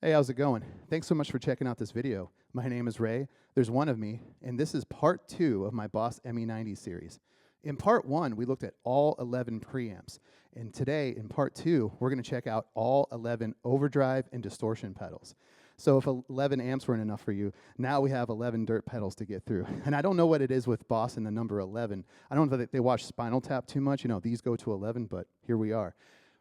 Hey, how's it going? Thanks so much for checking out this video. My name is Ray, there's one of me, and this is part 2 of my Boss ME-90 series. In part 1, we looked at all 11 preamps, and today, in part 2, we're going to check out all 11 overdrive and distortion pedals. So if 11 amps weren't enough for you, now we have 11 dirt pedals to get through. And I don't know what it is with Boss and the number 11. I don't know if they watch Spinal Tap too much. You know, these go to 11, but here we are.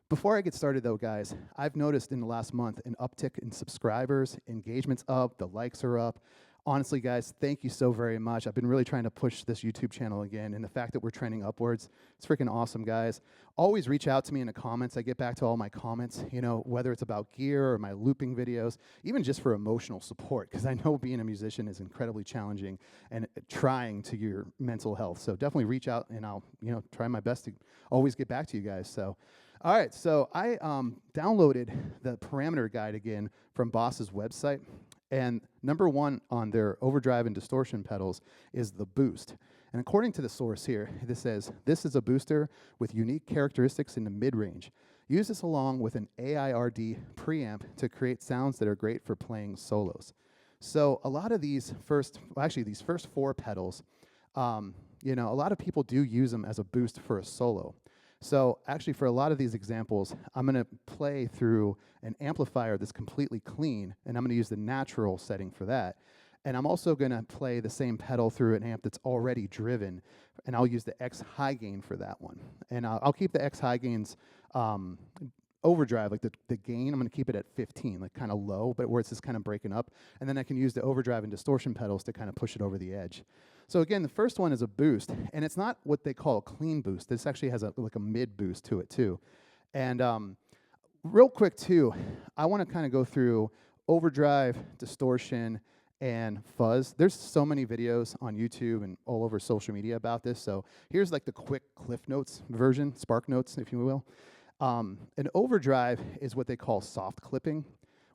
Before I get started though, guys, I've noticed in the last month an uptick in subscribers, engagement's up, the likes are up. Honestly, guys, thank you so very much. I've been really trying to push this YouTube channel again, and the fact that we're trending upwards, it's freaking awesome, guys. Always reach out to me in the comments. I get back to all my comments, you know, whether it's about gear or my looping videos, even just for emotional support, because I know being a musician is incredibly challenging and trying to your mental health. So definitely reach out, and I'll, you know, try my best to always get back to you guys. So. All right, so I downloaded the parameter guide again from Boss's website, and number 1 on their overdrive and distortion pedals is the boost. And according to the source here, this says, this is a booster with unique characteristics in the mid-range. Use this along with an AIRD preamp to create sounds that are great for playing solos. So a lot of these first 4 pedals, you know, a lot of people do use them as a boost for a solo. So actually, for a lot of these examples, I'm going to play through an amplifier that's completely clean, and I'm going to use the natural setting for that. And I'm also going to play the same pedal through an amp that's already driven, and I'll use the X high gain for that one. And I'll keep the X high gains overdrive, like the gain, I'm going to keep it at 15, like kind of low, but where it's just kind of breaking up. And then I can use the overdrive and distortion pedals to kind of push it over the edge. So again, the first one is a boost, and it's not what they call a clean boost. This actually has like a mid boost to it too. And real quick too, I want to kind of go through overdrive, distortion, and fuzz. There's so many videos on YouTube and all over social media about this. So here's like the quick Cliff Notes version, Spark Notes, if you will. An overdrive is what they call soft clipping,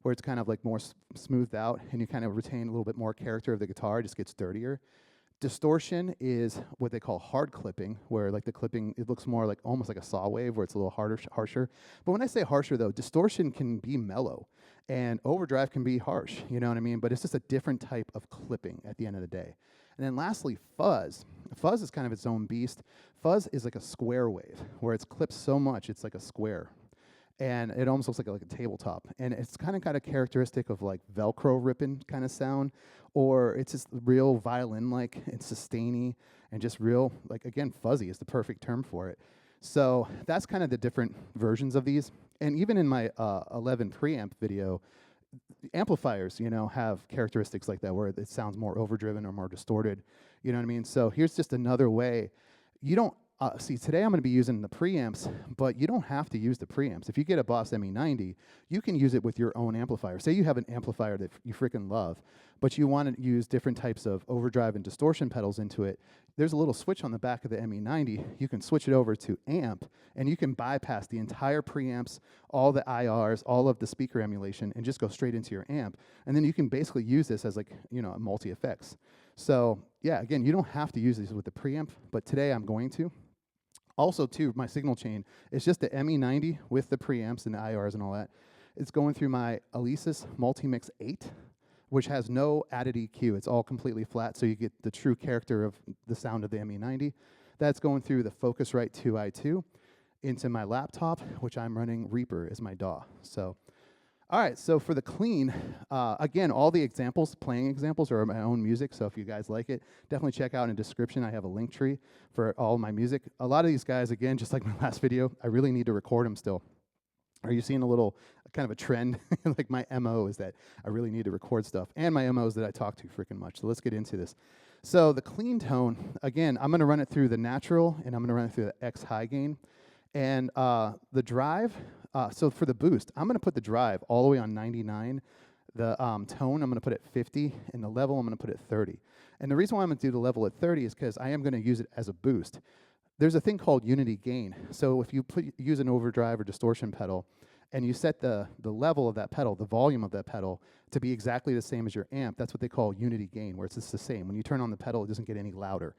where it's kind of like more smoothed out, and you kind of retain a little bit more character of the guitar. It just gets dirtier. Distortion is what they call hard clipping, where like the clipping, it looks more like almost like a saw wave, where it's a little harsher. But when I say harsher though, distortion can be mellow, and overdrive can be harsh, you know what I mean? But it's just a different type of clipping at the end of the day. And then lastly, fuzz. Fuzz is kind of its own beast. Fuzz is like a square wave, where it's clipped so much, it's like a square. And it almost looks like a tabletop. And it's kind of got a characteristic of like Velcro ripping kind of sound, or it's just real violin-like and sustainy and just real, like again, fuzzy is the perfect term for it. So that's kind of the different versions of these. And even in my 11 preamp video, amplifiers, you know, have characteristics like that, where it sounds more overdriven or more distorted, you know what I mean? So here's just another way. You don't, see, today I'm going to be using the preamps, but you don't have to use the preamps. If you get a Boss ME-90, you can use it with your own amplifier. Say you have an amplifier that you freaking love, but you want to use different types of overdrive and distortion pedals into it. There's a little switch on the back of the ME-90. You can switch it over to amp, and you can bypass the entire preamps, all the IRs, all of the speaker emulation, and just go straight into your amp. And then you can basically use this as like, you know, a multi-effects. So yeah, again, you don't have to use these with the preamp, but today I'm going to. Also, too, my signal chain is just the ME-90 with the preamps and the IRs and all that. It's going through my Alesis Multimix 8, which has no added EQ. It's all completely flat, so you get the true character of the sound of the ME-90. That's going through the Focusrite 2i2 into my laptop, which I'm running Reaper as my DAW. So, all right, so for the clean, again, all the examples, playing examples, are my own music, so if you guys like it, definitely check out in the description. I have a link tree for all my music. A lot of these guys, again, just like my last video, I really need to record them still. Are you seeing a little kind of a trend? Like my MO is that I really need to record stuff, and my MO is that I talk too freaking much. So let's get into this. So the clean tone, again, I'm going to run it through the natural, and I'm going to run it through the X high gain. And the drive, so for the boost, I'm going to put the drive all the way on 99. The tone, I'm going to put at 50, and the level, I'm going to put at 30. And the reason why I'm going to do the level at 30 is because I am going to use it as a boost. There's a thing called unity gain. So if you use an overdrive or distortion pedal, and you set the level of that pedal, the volume of that pedal, to be exactly the same as your amp, that's what they call unity gain, where it's just the same. When you turn on the pedal, it doesn't get any louder.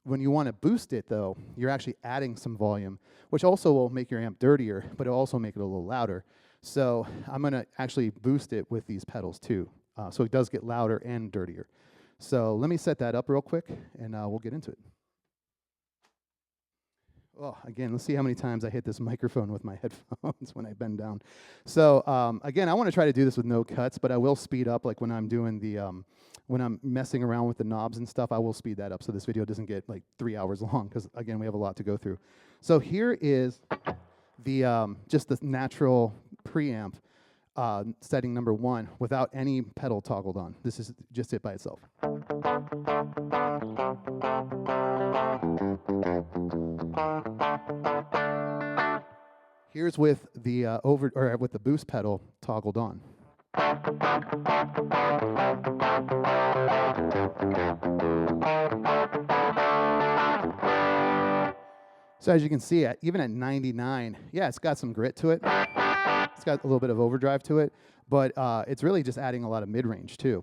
When you want to boost it, though, you're actually adding some volume, which also will make your amp dirtier, but it'll also make it a little louder. So I'm going to actually boost it with these pedals too. So it does get louder and dirtier. So let me set that up real quick, and we'll get into it. Oh, again, let's see how many times I hit this microphone with my headphones when I bend down. So again, I want to try to do this with no cuts, but I will speed up, like when I'm doing the, when I'm messing around with the knobs and stuff, I will speed that up so this video doesn't get like 3 hours long, because again, we have a lot to go through. So here is the just the natural preamp setting number 1 without any pedal toggled on. This is just it by itself. Here's with the with the boost pedal toggled on. So as you can see, even at 99, yeah, it's got some grit to it. It's got a little bit of overdrive to it, but it's really just adding a lot of mid-range too.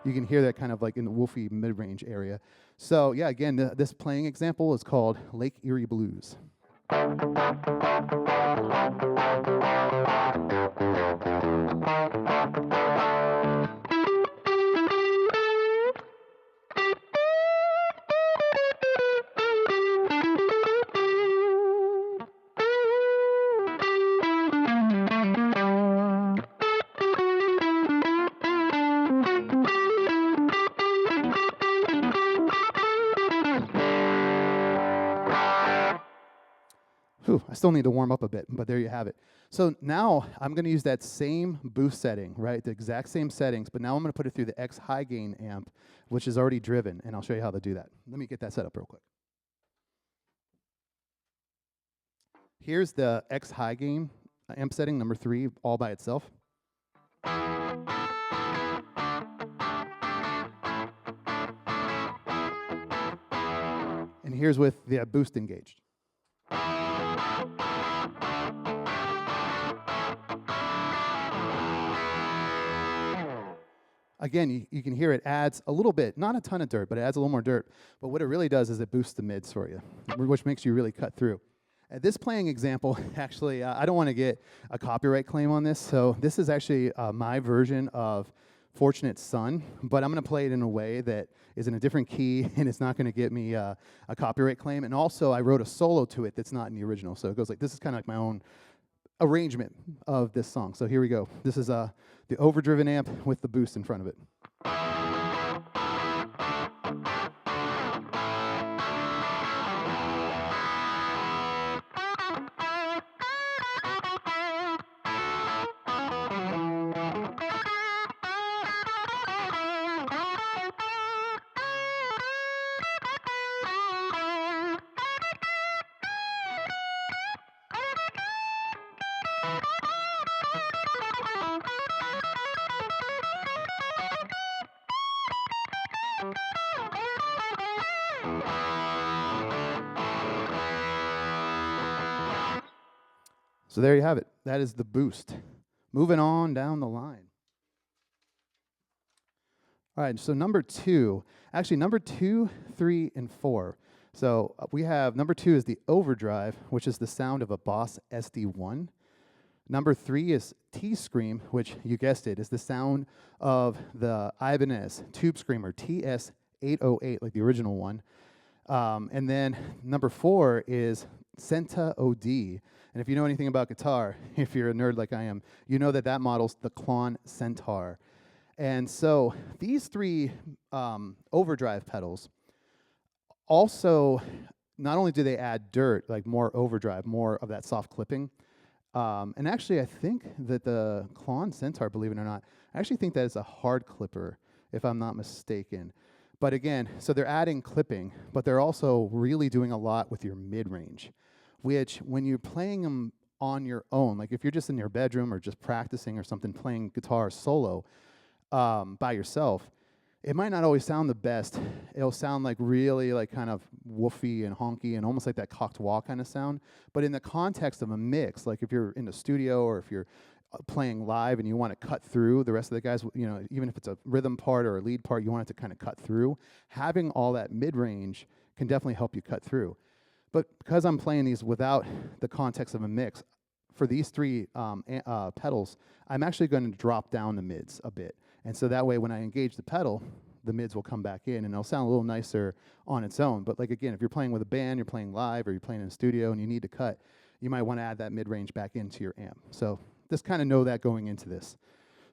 You can hear that kind of like in the woofy mid-range area. So yeah, again, this playing example is called Lake Erie Blues. Whew, I still need to warm up a bit, but there you have it. So now I'm going to use that same boost setting, right? The exact same settings, but now I'm going to put it through the X high gain amp, which is already driven, and I'll show you how to do that. Let me get that set up real quick. Here's the X high gain amp setting, number 3, all by itself. And here's with the boost engaged. Again, you can hear it adds a little bit, not a ton of dirt, but it adds a little more dirt. But what it really does is it boosts the mids for you, which makes you really cut through. This playing example, actually, I don't want to get a copyright claim on this, so this is actually my version of Fortunate Son, but I'm going to play it in a way that is in a different key, and it's not going to get me a copyright claim. And also, I wrote a solo to it that's not in the original, so it goes like, this is kind of like my own arrangement of this song. So here we go. This is the overdriven amp with the boost in front of it. So there you have it. That is the boost. Moving on down the line. All right, so number 2, actually number 2, 3, and 4. So we have number 2 is the Overdrive, which is the sound of a Boss SD1. Number 3 is T-Scream, which you guessed it, is the sound of the Ibanez Tube Screamer TS808, like the original one. And then number 4 is Centa OD. And if you know anything about guitar, if you're a nerd like I am, you know that that model's the Klon Centaur. And so these 3 overdrive pedals also, not only do they add dirt, like more overdrive, more of that soft clipping, and actually I think that the Klon Centaur, believe it or not, I actually think that is a hard clipper, if I'm not mistaken. But again, so they're adding clipping, but they're also really doing a lot with your mid-range, which when you're playing them on your own, like if you're just in your bedroom or just practicing or something, playing guitar solo by yourself, it might not always sound the best. It'll sound like really like kind of woofy and honky and almost like that cocked wah kind of sound. But in the context of a mix, like if you're in the studio or if you're playing live and you want to cut through the rest of the guys, you know, even if it's a rhythm part or a lead part, you want it to kind of cut through. Having all that mid-range can definitely help you cut through. But because I'm playing these without the context of a mix, for these three pedals, I'm actually going to drop down the mids a bit. And so that way when I engage the pedal, the mids will come back in, and it'll sound a little nicer on its own. But like again, if you're playing with a band, you're playing live, or you're playing in a studio and you need to cut, you might want to add that mid-range back into your amp. So just kind of know that going into this.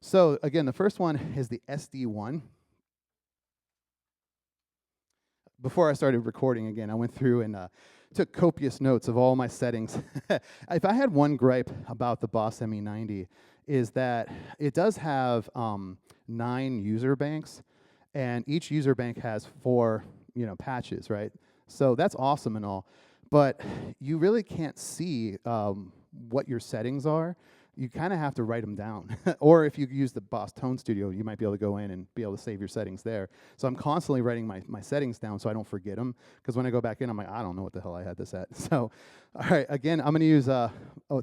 So again, the first one is the SD1. Before I started recording again, I went through and took copious notes of all my settings. If I had one gripe about the Boss ME-90 is that it does have 9 user banks, and each user bank has 4, patches, right? So that's awesome and all, but you really can't see what your settings are. You kind of have to write them down. Or if you use the Boss Tone Studio, you might be able to go in and be able to save your settings there. So I'm constantly writing my settings down so I don't forget them, because when I go back in, I'm like, I don't know what the hell I had this at. So, all right, again, I'm going to use,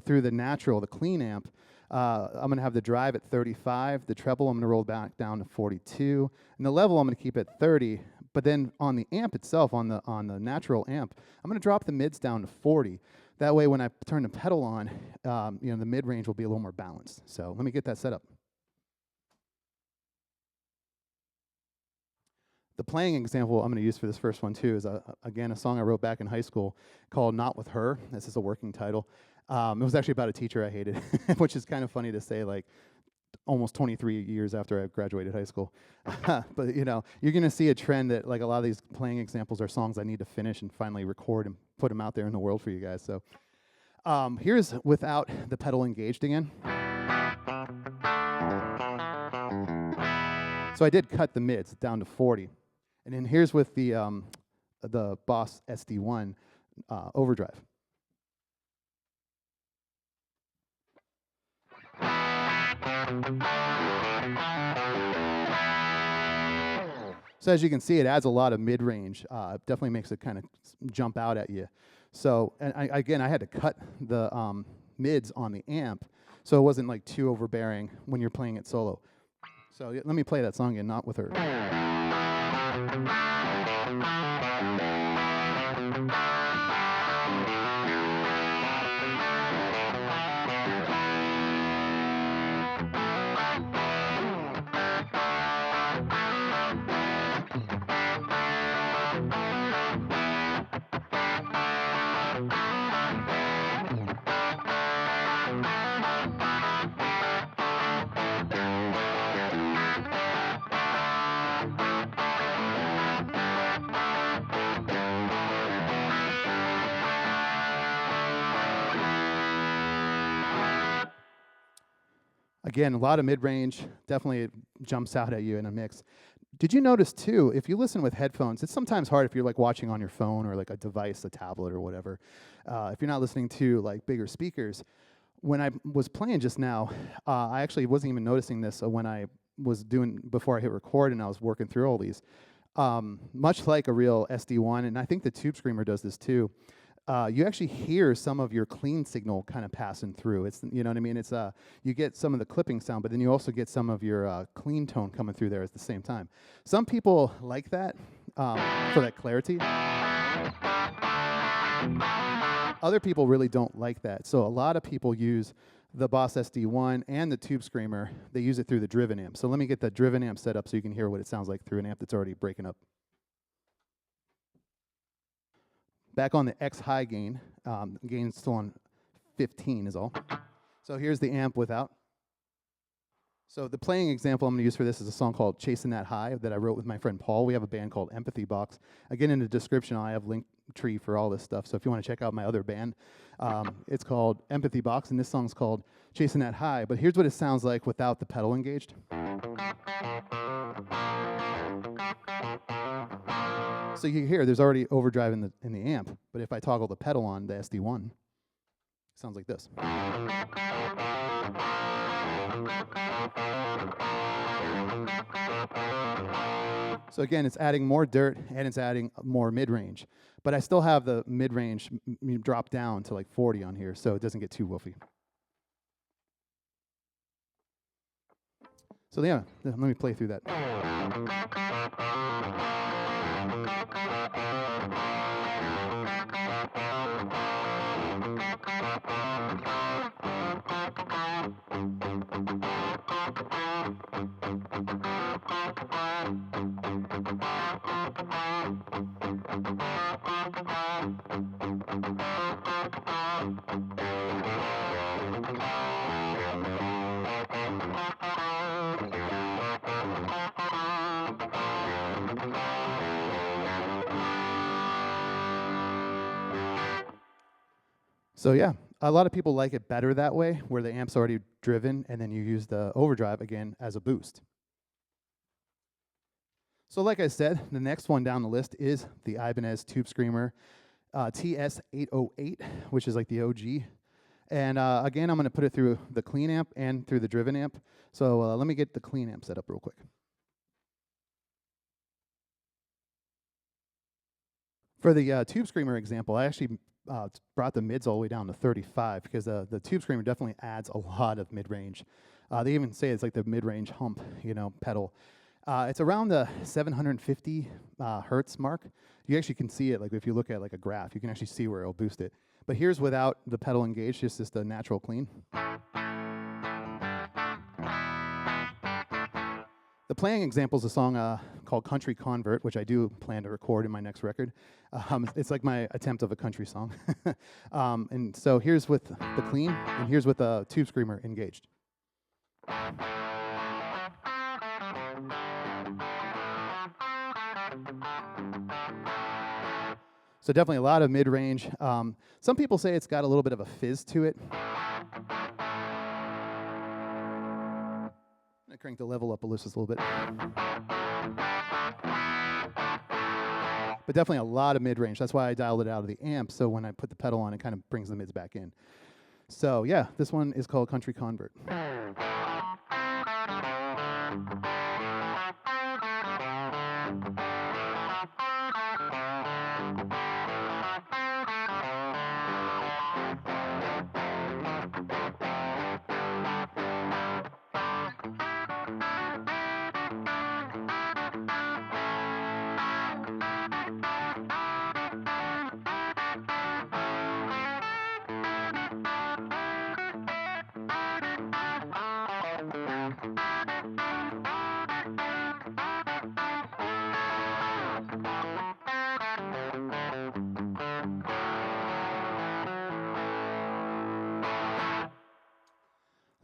through the natural, the clean amp, I'm going to have the drive at 35. The treble, I'm going to roll back down to 42. And the level, I'm going to keep at 30. But then on the amp itself, on the natural amp, I'm going to drop the mids down to 40. That way, when I turn the pedal on, the mid-range will be a little more balanced. So let me get that set up. The playing example I'm going to use for this first one, too, is, again, a song I wrote back in high school called Not With Her. This is a working title. It was actually about a teacher I hated, which is kind of funny to say, like, almost 23 years after I graduated high school. But, you're going to see a trend that, like, a lot of these playing examples are songs I need to finish and finally record and put them out there in the world for you guys. So here's without the pedal engaged again. So I did cut the mids down to 40. And then here's with the Boss SD1 Overdrive. So as you can see, it adds a lot of mid-range. It definitely makes it kind of jump out at you. So, and I had to cut the mids on the amp, so it wasn't like too overbearing when you're playing it solo. So let me play that song again, Not With Her. Again, a lot of mid-range, definitely it jumps out at you in a mix. Did you notice, too, if you listen with headphones, it's sometimes hard if you're like watching on your phone or like a device, a tablet or whatever. If you're not listening to like bigger speakers, when I was playing just now, I actually wasn't even noticing this when I was doing, before I hit record and I was working through all these. Much like a real SD1, and I think the Tube Screamer does this too, you actually hear some of your clean signal kind of passing through. It's, you know what I mean? It's you get some of the clipping sound, but then you also get some of your clean tone coming through there at the same time. Some people like that for that clarity. Other people really don't like that. So a lot of people use the Boss SD1 and the Tube Screamer. They use it through the driven amp. So let me get the driven amp set up so you can hear what it sounds like through an amp that's already breaking up. Back on the X high gain, gain's still on 15 is all. So here's the amp without. So the playing example I'm going to use for this is a song called Chasing That High that I wrote with my friend Paul. We have a band called Empathy Box. Again, in the description, I have link tree for all this stuff. So if you want to check out my other band, it's called Empathy Box, and this song's called Chasing That High. But here's what it sounds like without the pedal engaged. So you hear there's already overdrive in the amp, but if I toggle the pedal on the SD1, it sounds like this. So again, it's adding more dirt and it's adding more mid-range, but I still have the mid-range drop down to like 40 on here, so it doesn't get too woofy. So yeah, let me play through that. So yeah, a lot of people like it better that way, where the amp's already driven, and then you use the overdrive again as a boost. So like I said, the next one down the list is the Ibanez Tube Screamer TS808, which is like the OG. And again, I'm going to put it through the clean amp and through the driven amp. So let me get the clean amp set up real quick. For the Tube Screamer example, I actually brought the mids all the way down to 35 because the Tube Screamer definitely adds a lot of mid-range. They even say it's like the mid-range hump, pedal. It's around the 750 hertz mark. You actually can see it, like if you look at like a graph, you can actually see where it'll boost it. But here's without the pedal engaged, just a natural clean. The playing example is a song called Country Convert, which I do plan to record in my next record. It's like my attempt of a country song. And so here's with the clean, and here's with the Tube Screamer engaged. So definitely a lot of mid-range. Some people say it's got a little bit of a fizz to it. I crank the level up just a little bit. But definitely a lot of mid-range. That's why I dialed it out of the amp, so when I put the pedal on, it kind of brings the mids back in. So yeah, this one is called Country Convert.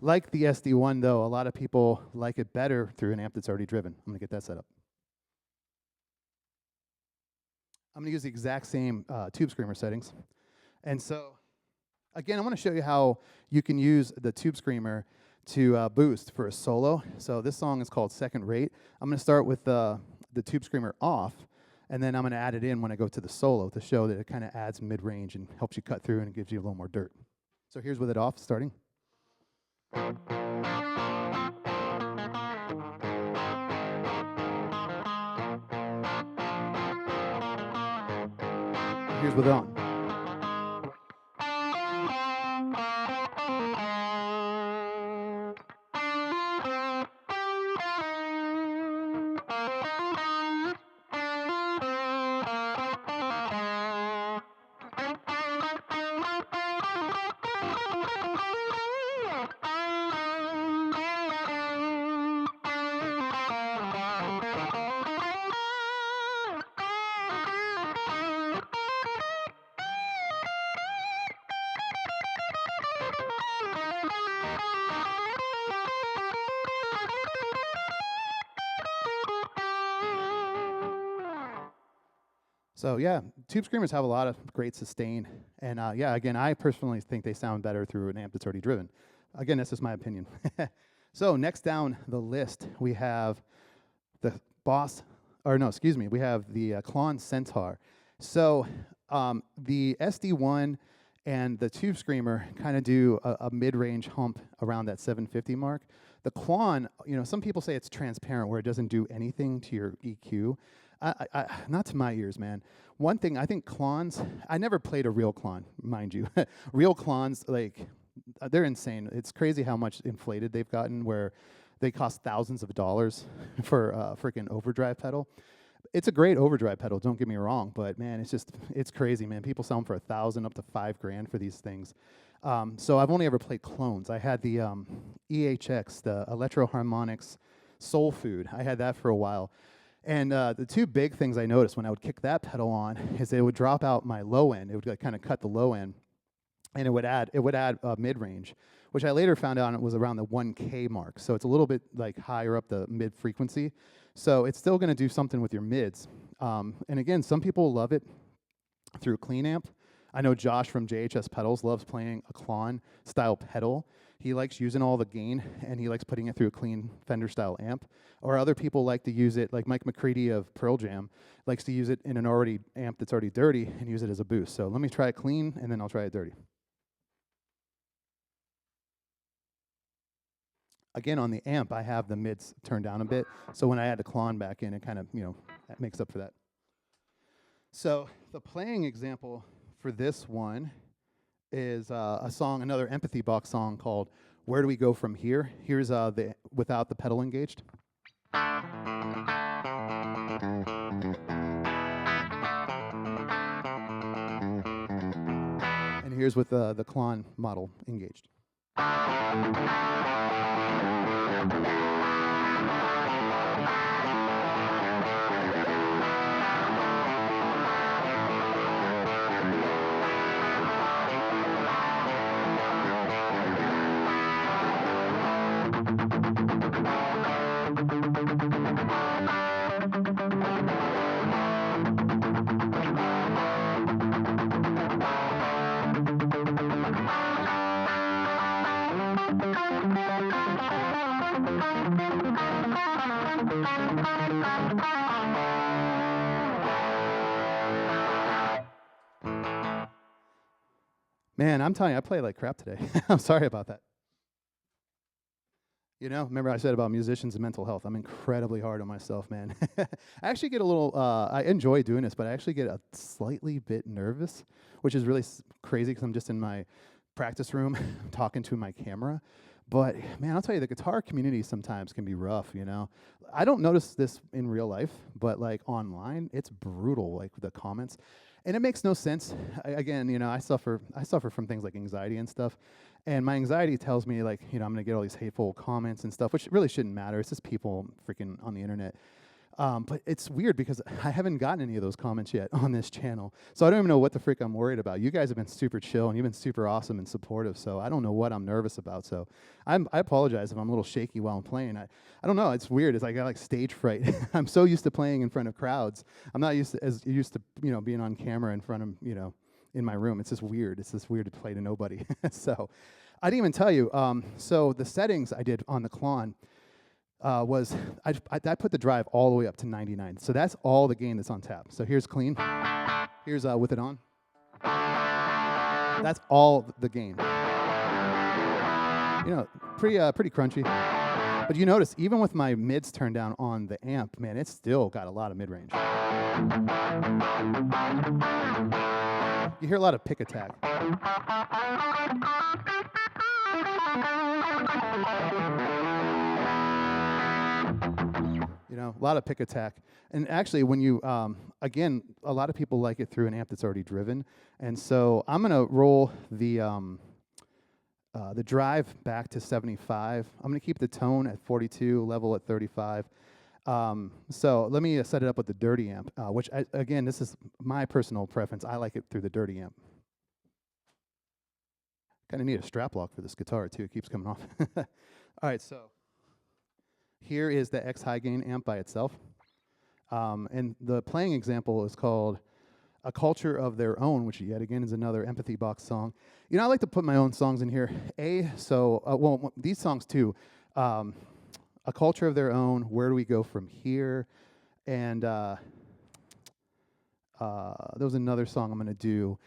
Like the SD1, though, a lot of people like it better through an amp that's already driven. I'm going to get that set up. I'm going to use the exact same Tube Screamer settings. And so, again, I want to show you how you can use the Tube Screamer to boost for a solo. So this song is called Second Rate. I'm going to start with the Tube Screamer off, and then I'm going to add it in when I go to the solo to show that it kind of adds mid-range and helps you cut through and gives you a little more dirt. So here's with it off, starting. Here's with it on. So yeah, Tube Screamers have a lot of great sustain, and yeah, again, I personally think they sound better through an amp that's already driven. Again, that's just my opinion. So next down the list, we have the we have the Klon Centaur. So the SD1 and the Tube Screamer kind of do a mid-range hump around that 750 mark. The Klon, some people say it's transparent where it doesn't do anything to your EQ. Not to my ears, man. One thing, I think Klons, I never played a real Klon, mind you. Real Klons, they're insane. It's crazy how much inflated they've gotten, where they cost thousands of dollars for a freaking overdrive pedal. It's a great overdrive pedal, don't get me wrong, but man, it's crazy, man. People sell them for $1,000 up to $5,000 for these things. So I've only ever played clones. I had the EHX, the Electro Harmonics Soul Food. I had that for a while. And the two big things I noticed when I would kick that pedal on is it would drop out my low end. It would kind of cut the low end, and it would add mid-range, which I later found out it was around the 1K mark. So it's a little bit higher up the mid frequency. So it's still going to do something with your mids. And again, some people love it through clean amp. I know Josh from JHS Pedals loves playing a Klon style pedal. He likes using all the gain, and he likes putting it through a clean Fender style amp. Or other people like to use it, like Mike McCready of Pearl Jam likes to use it in an already amp that's already dirty and use it as a boost. So let me try it clean, and then I'll try it dirty. Again, on the amp, I have the mids turned down a bit, so when I add the Klon back in, it kind of, that makes up for that. So the playing example for this one is a song, another Empathy Box song called Where Do We Go From Here? Here's the without the pedal engaged. And here's with the Klon model engaged. Man, I'm telling you, I play like crap today. I'm sorry about that. Remember I said about musicians and mental health. I'm incredibly hard on myself, man. I actually get a little, I enjoy doing this, but I actually get a slightly bit nervous, which is really crazy because I'm just in my practice room talking to my camera. But, man, I'll tell you, the guitar community sometimes can be rough, I don't notice this in real life, but, like, online, it's brutal, like, the comments. And it makes no sense. Again, I suffer from things like anxiety and stuff. And my anxiety tells me, like, I'm going to get all these hateful comments and stuff, which really shouldn't matter. It's just people freaking on the internet. But it's weird because I haven't gotten any of those comments yet on this channel. So I don't even know what the frick I'm worried about. You guys have been super chill, and you've been super awesome and supportive, so I don't know what I'm nervous about. So I apologize if I'm a little shaky while I'm playing. I don't know. It's weird. It's like I got like stage fright. I'm so used to playing in front of crowds. I'm not used to being on camera in front of, in my room. It's just weird. It's just weird to play to nobody. So I didn't even tell you. So the settings I did on the Klon, was I put the drive all the way up to 99. So that's all the gain that's on tap. So here's clean. Here's with it on. That's all the gain. Pretty crunchy. But you notice, even with my mids turned down on the amp, man, it's still got a lot of mid-range. You hear a lot of pick attack. A lot of pick attack. And actually, when you, again, a lot of people like it through an amp that's already driven. And so I'm going to roll the drive back to 75. I'm going to keep the tone at 42, level at 35. So let me set it up with the dirty amp, which, again, this is my personal preference. I like it through the dirty amp. Kind of need a strap lock for this guitar, too. It keeps coming off. All right, so here is the X high gain amp by itself. And the playing example is called A Culture of Their Own, which yet again is another Empathy Box song. I like to put my own songs in here. These songs too. A Culture of Their Own, Where Do We Go From Here? And there was another song I'm going to do.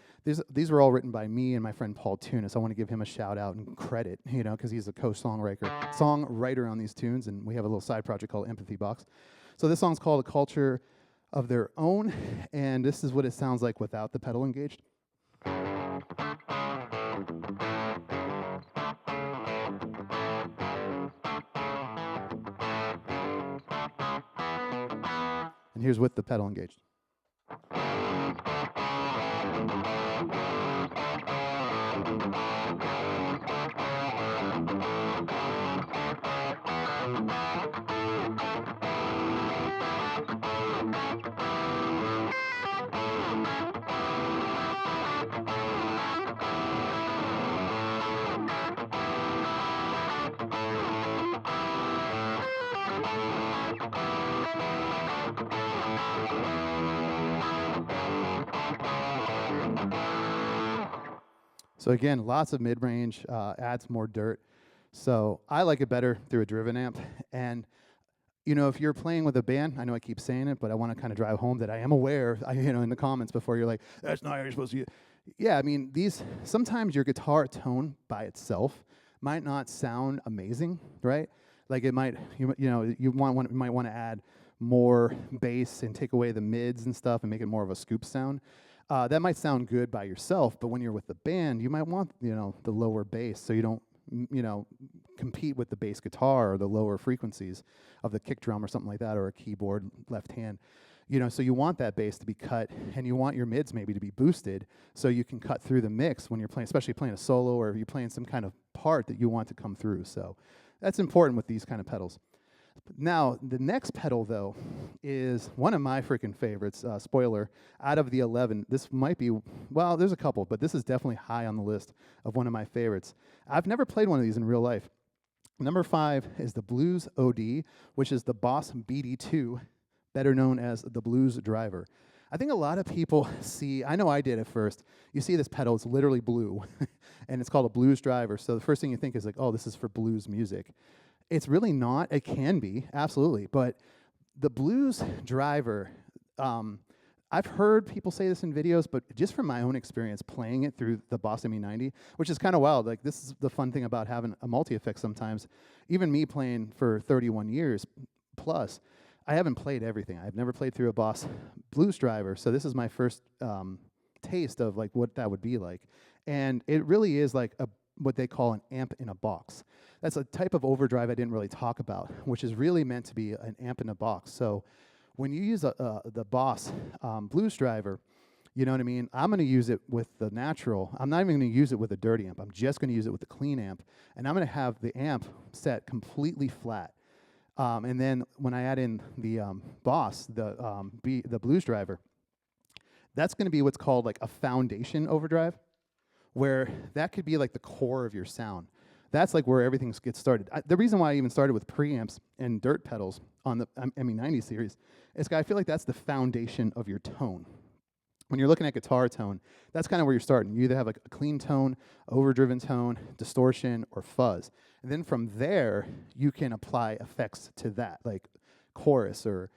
These were all written by me and my friend Paul Tunis. I want to give him a shout out and credit, because he's a songwriter on these tunes, and we have a little side project called Empathy Box. So this song's called A Culture of Their Own, and this is what it sounds like without the pedal engaged. And here's with the pedal engaged. So again, lots of mid-range, adds more dirt. So I like it better through a driven amp. And you know, if you're playing with a band, I know I keep saying it, but I want to kind of drive home that I am aware, you know, in the comments before you're like, that's not how you're supposed to. Yeah, I mean, sometimes your guitar tone by itself might not sound amazing, right? Like it might, you might want to add more bass and take away the mids and stuff and make it more of a scoop sound. That might sound good by yourself, but when you're with the band, you might want, you know, the lower bass so you don't, you know, compete with the bass guitar or the lower frequencies of the kick drum or something like that, or a keyboard left hand. You know, so you want that bass to be cut, and you want your mids maybe to be boosted so you can cut through the mix when you're playing, especially playing a solo or you're playing some kind of part that you want to come through. So that's important with these kind of pedals. Now, the next pedal, though, is one of my freaking favorites. Spoiler, out of the 11, this might be, well, there's a couple, but this is definitely high on the list of one of my favorites. I've never played one of these in real life. Number 5 is the Blues OD, which is the Boss BD2, better known as the Blues Driver. I think a lot of people see, I know I did at first, you see this pedal, it's literally blue, and it's called a Blues Driver. So the first thing you think is like, oh, this is for blues music. It's really not. It can be, absolutely. But the Blues Driver, I've heard people say this in videos, but just from my own experience playing it through the Boss ME-90, which is kind of wild. Like, this is the fun thing about having a multi-effect sometimes. Even me playing for 31 years plus, I haven't played everything. I've never played through a Boss Blues Driver, so this is my first taste of like what that would be like. And it really is like what they call an amp in a box. That's a type of overdrive I didn't really talk about, which is really meant to be an amp in a box. So when you use the Boss Blues Driver, you know what I mean? I'm going to use it with the natural. I'm not even going to use it with a dirty amp. I'm just going to use it with the clean amp. And I'm going to have the amp set completely flat. And then when I add in the Boss, the Blues Driver, that's going to be what's called like a foundation overdrive, where that could be like the core of your sound. That's like where everything gets started. The reason why I even started with preamps and dirt pedals on the ME-90 series is because I feel like that's the foundation of your tone. When you're looking at guitar tone, that's kind of where you're starting. You either have like a clean tone, overdriven tone, distortion, or fuzz. And then from there, you can apply effects to that, like chorus or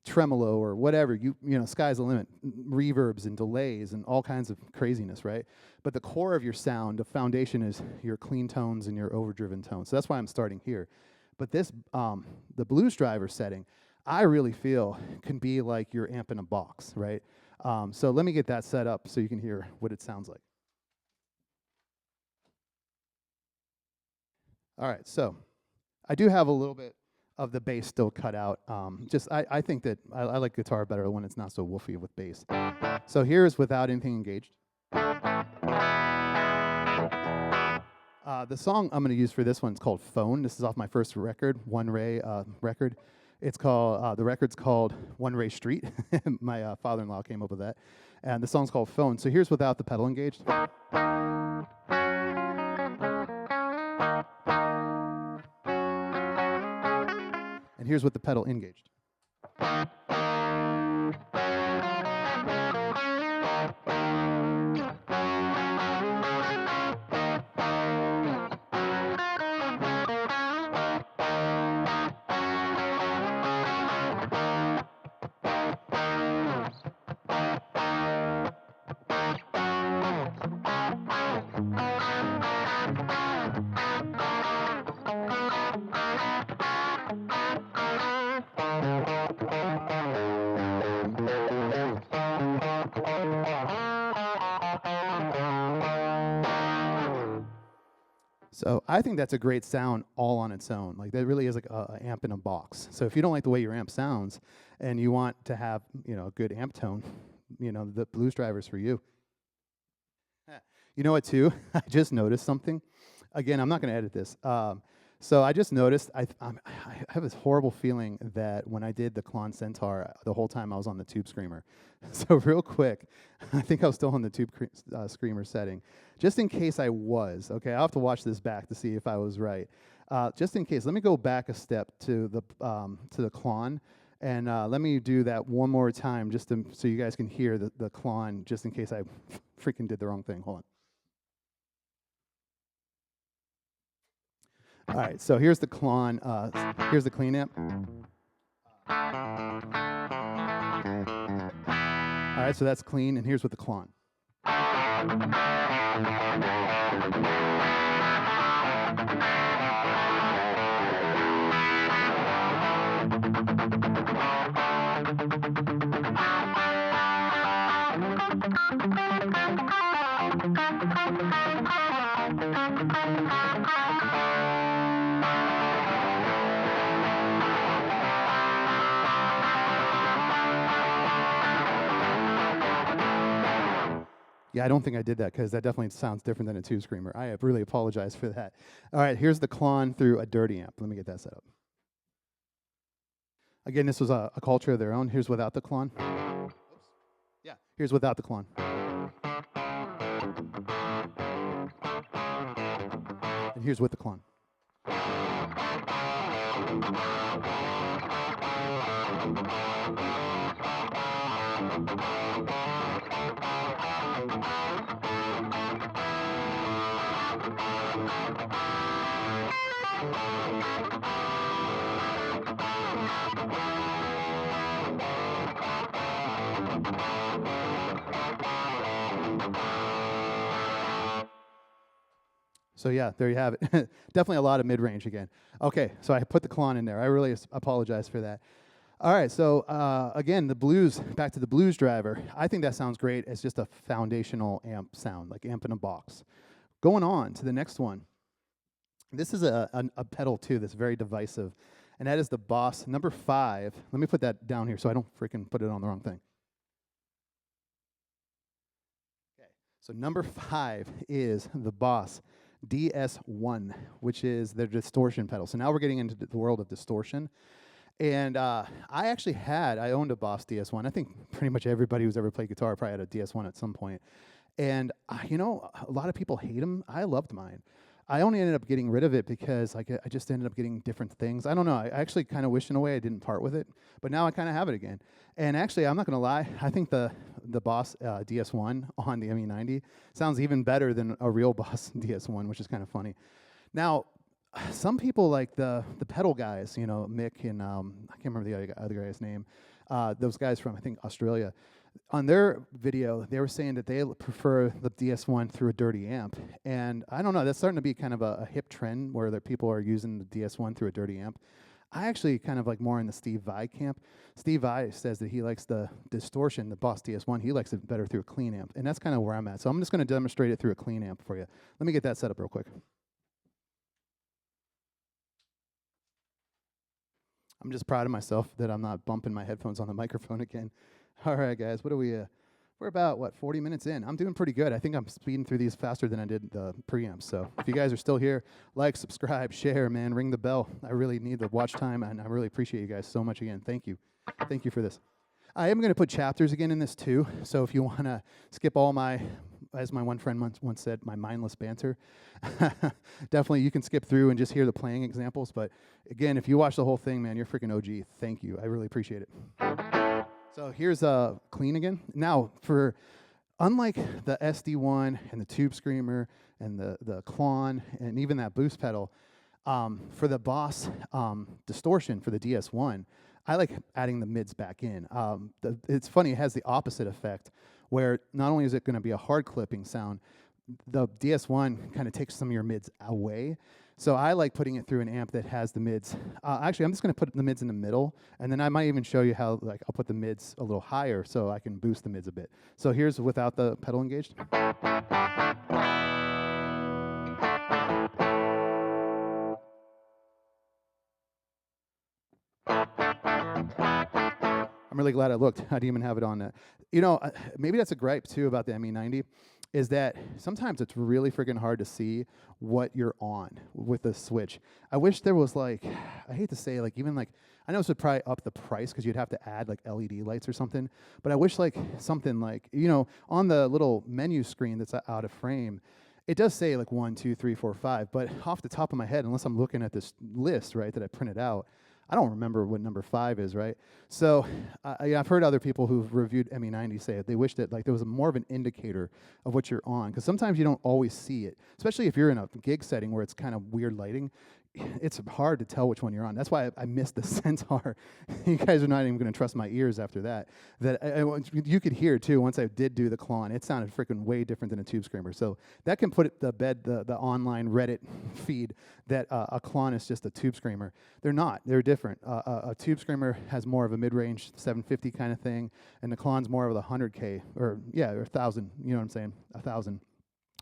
tremolo or whatever. You know, sky's the limit. Reverbs and delays and all kinds of craziness, right? But the core of your sound, the foundation, is your clean tones and your overdriven tones. So that's why I'm starting here. But this, the Blues Driver setting, I really feel can be like your amp in a box, right? So let me get that set up so you can hear what it sounds like. All right, so I do have a little bit of the bass still cut out. I think that I like guitar better when it's not so woofy with bass. So here's without anything engaged. The song I'm going to use for this one is called Phone. This is off my first record, One Ray record. It's called, the record's called One Ray Street. My father-in-law came up with that. And the song's called Phone. So here's without the pedal engaged. And here's with the pedal engaged. So I think that's a great sound all on its own. Like, that really is like a amp in a box. So if you don't like the way your amp sounds and you want to have, you know, a good amp tone, you know, the Blues Driver's for you. You know what, too? I just noticed something. Again, I'm not going to edit this. So I just noticed, I have this horrible feeling that when I did the Klon Centaur, the whole time I was on the Tube Screamer. So real quick, I think I was still on the Tube Screamer setting. Just in case I was, okay, I'll have to watch this back to see if I was right. Just in case, let me go back a step to the Klon, and let me do that one more time just so you guys can hear the Klon, just in case I freaking did the wrong thing. Hold on. All right, so here's the Klon. Here's the clean amp. All right, so that's clean, and here's with the Klon. Yeah, I don't think I did that because that definitely sounds different than a tube screamer. I really apologize for that. All right, here's the Klon through a dirty amp. Let me get that set up. Again, this was a culture of their own. Here's without the Klon. Oops. Yeah, here's without the Klon. And here's with the Klon. So yeah, there you have it. Definitely a lot of mid-range again. Okay, so I put the Klon in there. I really apologize for that. All right, so again, the blues, back to the blues driver. I think that sounds great as just a foundational amp sound, like amp in a box. Going on to the next one. This is a pedal too that's very divisive, and that is the Boss number 5. Let me put that down here so I don't freaking put it on the wrong thing. Okay, so number 5 is the Boss DS1, which is their distortion pedal. So now we're getting into the world of distortion. And I owned a Boss DS1. I think pretty much everybody who's ever played guitar probably had a DS1 at some point. And, you know, a lot of people hate them. I loved mine. I only ended up getting rid of it because I just ended up getting different things. I don't know. I actually kind of wish in a way I didn't part with it. But now I kind of have it again. And actually, I'm not going to lie. I think the Boss DS1 on the ME-90 sounds even better than a real Boss DS1, which is kind of funny. Now, some people like the pedal guys, you know, Mick and I can't remember the other guy's name. Those guys from, I think, Australia. On their video, they were saying that they prefer the DS1 through a dirty amp. And I don't know, that's starting to be kind of a hip trend where people are using the DS1 through a dirty amp. I actually kind of like more in the Steve Vai camp. Steve Vai says that he likes the distortion, the Boss DS1. He likes it better through a clean amp. And that's kind of where I'm at. So I'm just going to demonstrate it through a clean amp for you. Let me get that set up real quick. I'm just proud of myself that I'm not bumping my headphones on the microphone again. All right, guys, what are we? We're about, 40 minutes in. I'm doing pretty good. I think I'm speeding through these faster than I did the preamps. So if you guys are still here, like, subscribe, share, man, ring the bell. I really need the watch time, and I really appreciate you guys so much again. Thank you. Thank you for this. I am going to put chapters again in this, too. So if you want to skip all my, as my one friend once said, my mindless banter, definitely you can skip through and just hear the playing examples. But again, if you watch the whole thing, man, you're freaking OG. Thank you. I really appreciate it. So here's clean again. Now, unlike the SD1 and the Tube Screamer and the Klon and even that boost pedal, for the Boss distortion for the DS1, I like adding the mids back in. It's funny, it has the opposite effect, where not only is it going to be a hard clipping sound, the DS1 kind of takes some of your mids away. So I like putting it through an amp that has the mids. Actually, I'm just going to put the mids in the middle, and then I might even show you how I'll put the mids a little higher so I can boost the mids a bit. So here's without the pedal engaged. I'm really glad I looked. I didn't even have it on that. You know, maybe that's a gripe, too, about the ME-90, is that sometimes it's really freaking hard to see what you're on with the switch. I wish there was I hate to say, even I know this would probably up the price because you'd have to add LED lights or something, but I wish something on the little menu screen that's out of frame, it does say 1, 2, 3, 4, 5, but off the top of my head, unless I'm looking at this list, right, that I printed out, I don't remember what number 5 is, right? So I've heard other people who've reviewed ME-90 say they wish that there was more of an indicator of what you're on, because sometimes you don't always see it, especially if you're in a gig setting where it's kind of weird lighting. it's hard to tell which one you're on. That's why I missed the Centaur. You guys are not even going to trust my ears after that. You could hear too. Once I did do the Klon, it sounded freaking way different than a tube screamer. So that can put it to bed the online Reddit feed that a Klon is just a tube screamer. They're not. They're different. A tube screamer has more of a mid-range 750 kind of thing, and the Klon's more of the 100K or 1,000. You know what I'm saying? 1,000.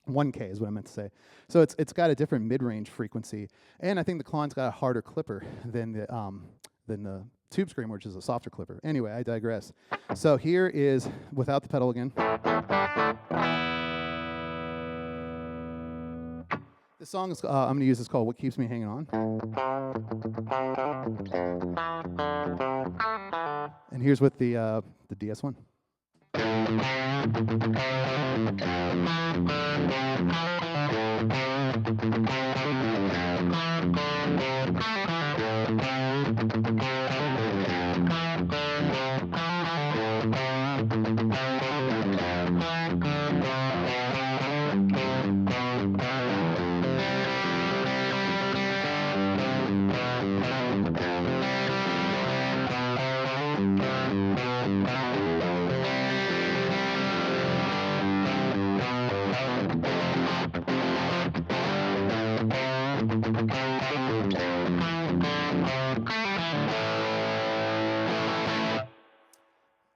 1K is what I meant to say. So it's got a different mid-range frequency, and I think the Klon's got a harder clipper than the tube screamer, which is a softer clipper. Anyway, I digress. So here is without the pedal again. This song is I'm going to use this called "What Keeps Me Hanging On," and here's with the DS1.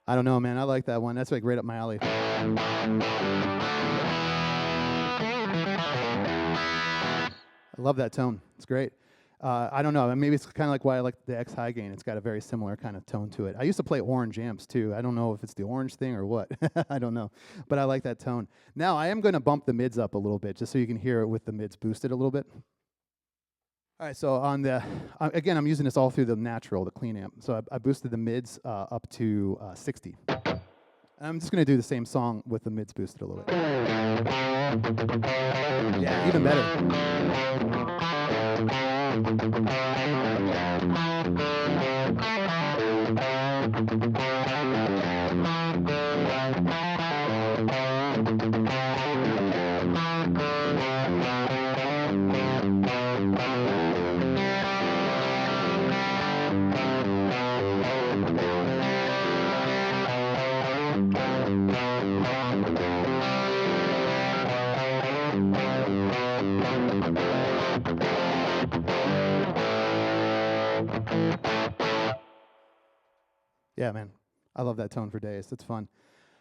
I don't know, man. I like that one. That's like right up my alley. I love that tone. It's great. I don't know. Maybe it's kind of like why I like the X high gain. It's got a very similar kind of tone to it. I used to play orange amps too. I don't know if it's the orange thing or what. I don't know. But I like that tone. Now I am going to bump the mids up a little bit just so you can hear it with the mids boosted a little bit. All right, so on the, again, I'm using this all through the natural, the clean amp. So I boosted the mids up to 60. And I'm just going to do the same song with the mids boosted a little bit. Yeah, even better. Yeah, man. I love that tone for days. That's fun.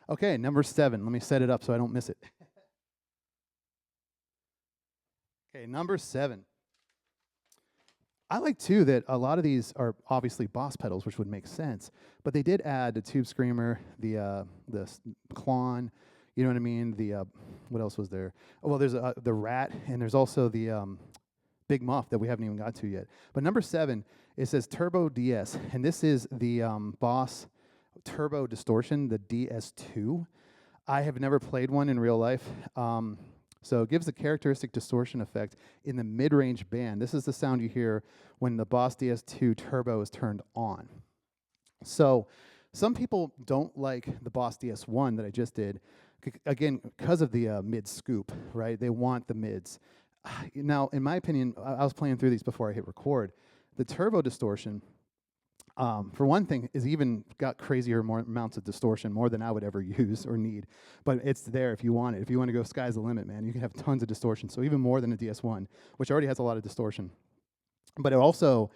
Okay, number 7. Let me set it up so I don't miss it. Okay, number 7. I like, too, that a lot of these are obviously Boss pedals, which would make sense. But they did add the Tube Screamer, the Klon, you know what I mean? The, what else was there? Oh, well, there's the Rat, and there's also the Big Muff that we haven't even got to yet. But number 7, it says Turbo DS, and this is the Boss Turbo Distortion, the DS2. I have never played one in real life. So it gives a characteristic distortion effect in the mid-range band. This is the sound you hear when the Boss DS2 Turbo is turned on. So some people don't like the Boss DS1 that I just did, again, because of the mid-scoop, right? They want the mids. Now, in my opinion, I was playing through these before I hit record. The turbo distortion, for one thing, is even got crazier more amounts of distortion, more than I would ever use or need. But it's there if you want it. If you want to go sky's the limit, man, you can have tons of distortion. So even more than a DS1, which already has a lot of distortion. But it also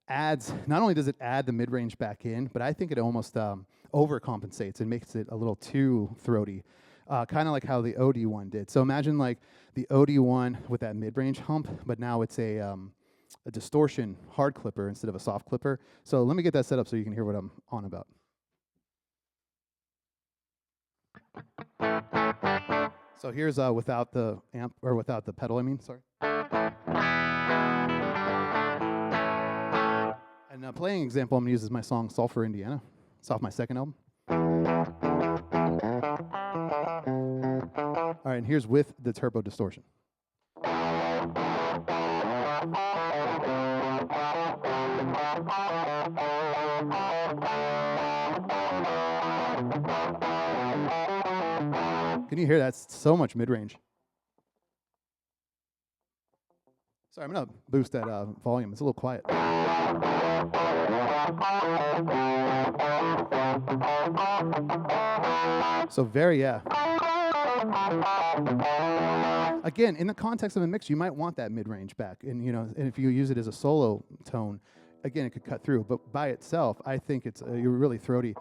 adds, not only does it add the mid-range back in, but I think it almost overcompensates and makes it a little too throaty. Kind of like how the OD1 did. So imagine like the OD1 with that mid-range hump, but now it's a distortion hard clipper instead of a soft clipper. So let me get that set up so you can hear what I'm on about. So here's without the amp, or without the pedal, I mean, sorry. And a playing example I'm going to use is my song Sulphur, Indiana. It's off my second album. All right, and here's with the turbo distortion. Can you hear that? It's so much mid-range. Sorry, I'm gonna boost that volume. It's a little quiet. So very, yeah. Again, in the context of a mix, you might want that mid-range back, and and if you use it as a solo tone, again, it could cut through. But by itself, I think it's you're really throaty.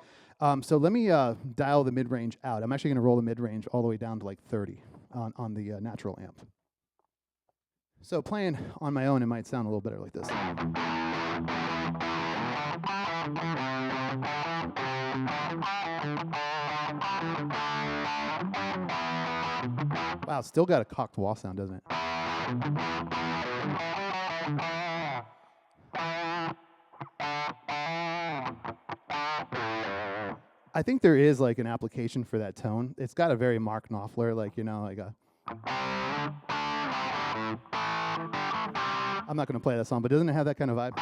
So let me dial the mid-range out. I'm actually going to roll the mid-range all the way down to like 30 on the natural amp. So playing on my own, it might sound a little better like this. Wow, still got a cocked wah sound, doesn't it? I think there is like an application for that tone. It's got a very Mark Knopfler, like, like a... I'm not going to play that song, but doesn't it have that kind of vibe?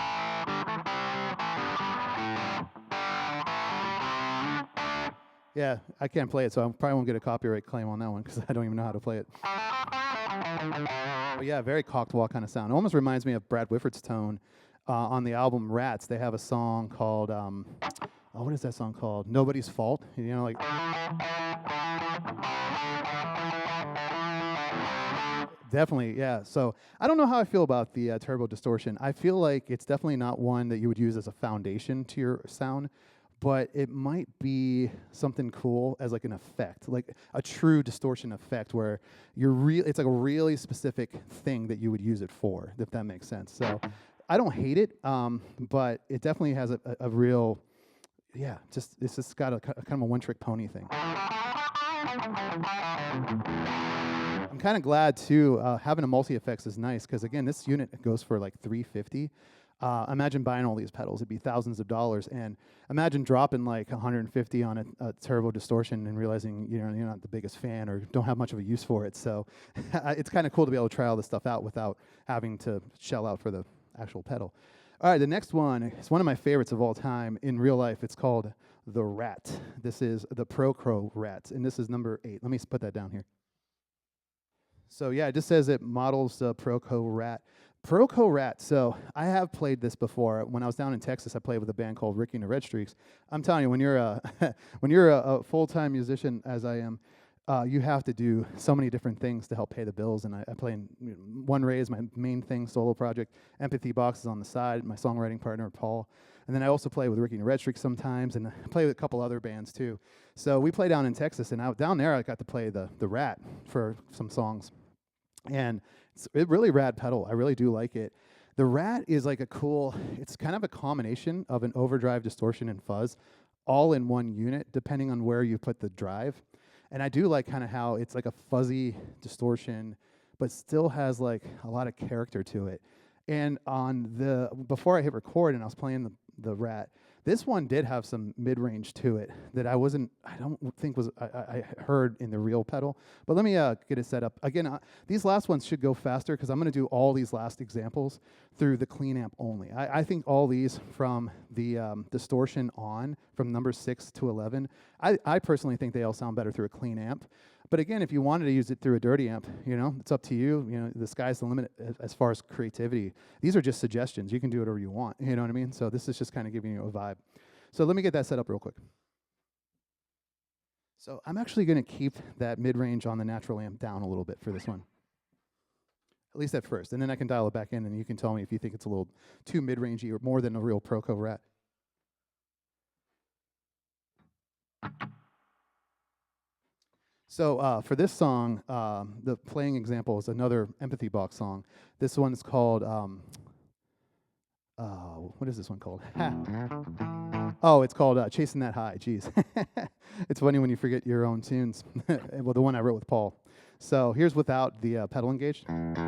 Yeah, I can't play it, so I probably won't get a copyright claim on that one because I don't even know how to play it. But yeah, very cocked wall kind of sound. It almost reminds me of Brad Whitford's tone on the album Rats. They have a song called, what is that song called? Nobody's Fault. Like... Definitely, yeah. So I don't know how I feel about the turbo distortion. I feel like it's definitely not one that you would use as a foundation to your sound, but it might be something cool as like an effect, like a true distortion effect where it's like a really specific thing that you would use it for, if that makes sense. So I don't hate it, but it definitely has a real, yeah, it's just got a kind of a one-trick pony thing. I'm kind of glad too, having a multi-effects is nice, because again, this unit goes for like $350. Imagine buying all these pedals, it'd be thousands of dollars, and imagine dropping like 150 on a turbo distortion and realizing you're not the biggest fan or don't have much of a use for it. So it's kind of cool to be able to try all this stuff out without having to shell out for the actual pedal. All right, the next one is one of my favorites of all time in real life. It's called the Rat. This is the ProCo Rat, and this is number 8. Let me put that down here. So yeah, it just says it models ProCo Rat. ProCo Rat, so I have played this before. When I was down in Texas, I played with a band called Ricky and the Red Streaks. I'm telling you, when you're a full-time musician, as I am, you have to do so many different things to help pay the bills. And I play in One Ray is my main thing, solo project. Empathy Box is on the side, my songwriting partner, Paul. And then I also play with Ricky and the Red Streaks sometimes, and I play with a couple other bands too. So we play down in Texas, and down there I got to play the Rat for some songs. And it's a really rad pedal. I really do like it. The Rat is like it's kind of a combination of an Overdrive, Distortion, and Fuzz all in one unit, depending on where you put the drive. And I do like kind of how it's like a fuzzy distortion, but still has like a lot of character to it. And before I hit record and I was playing the Rat, this one did have some mid-range to it that I don't think I heard in the real pedal. But let me get it set up. Again, these last ones should go faster because I'm going to do all these last examples through the clean amp only. I think all these from the distortion on, from number 6 to 11, I personally think they all sound better through a clean amp. But again, if you wanted to use it through a dirty amp, it's up to you. The sky's the limit as far as creativity. These are just suggestions. You can do whatever you want. You know what I mean? So this is just kind of giving you a vibe. So let me get that set up real quick. So I'm actually going to keep that mid-range on the natural amp down a little bit for this one. At least at first. And then I can dial it back in, and you can tell me if you think it's a little too mid-rangey or more than a real ProCo Rat. So for this song, the playing example is another Empathy Box song. This one's called, what is this one called? Oh, it's called Chasing That High. Jeez. It's funny when you forget your own tunes. Well, the one I wrote with Paul. So here's without the pedal engaged. And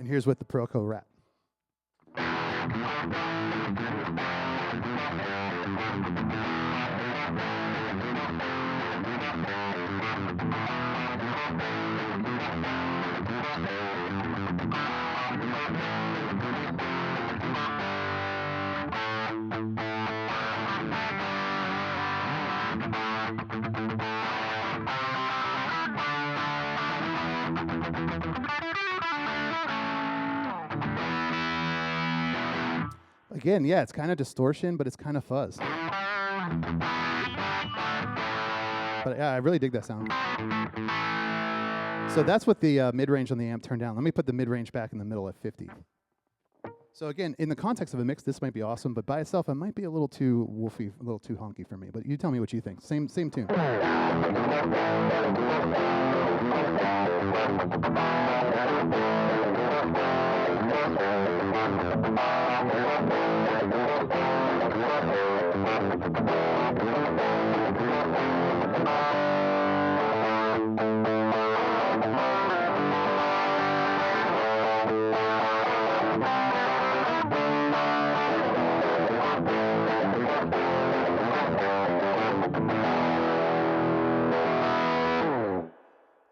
here's with the ProCo Rat. again, yeah, it's kind of distortion, but it's kind of fuzz. But yeah, I really dig that sound. So that's what the mid-range on the amp turned down. Let me put the mid-range back in the middle at 50. So again, in the context of a mix, this might be awesome, but by itself, it might be a little too woofy, a little too honky for me. But you tell me what you think. Same tune.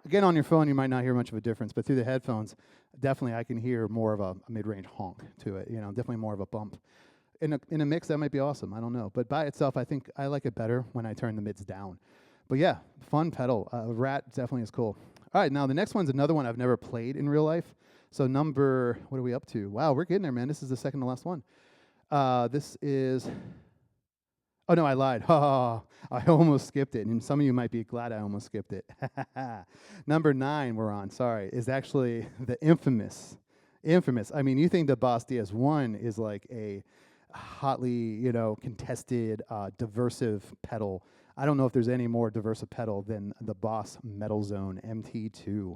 Again, on your phone, you might not hear much of a difference, but through the headphones, definitely I can hear more of a mid-range honk to it. You know, definitely more of a bump. In a mix, that might be awesome. I don't know, but by itself, I think I like it better when I turn the mids down. But yeah, fun pedal. Rat definitely is cool. All right, now the next one's another one I've never played in real life. So number, what are we up to? Wow, we're getting there, man. This is the second to last one. This is. Oh, no, I lied. I almost skipped it, and some of you might be glad I almost skipped it. Number 9 we're on, sorry, is actually the infamous. I mean, you think the Boss DS1 is like a hotly, contested, diversive pedal. I don't know if there's any more diversive pedal than the Boss Metal Zone MT2.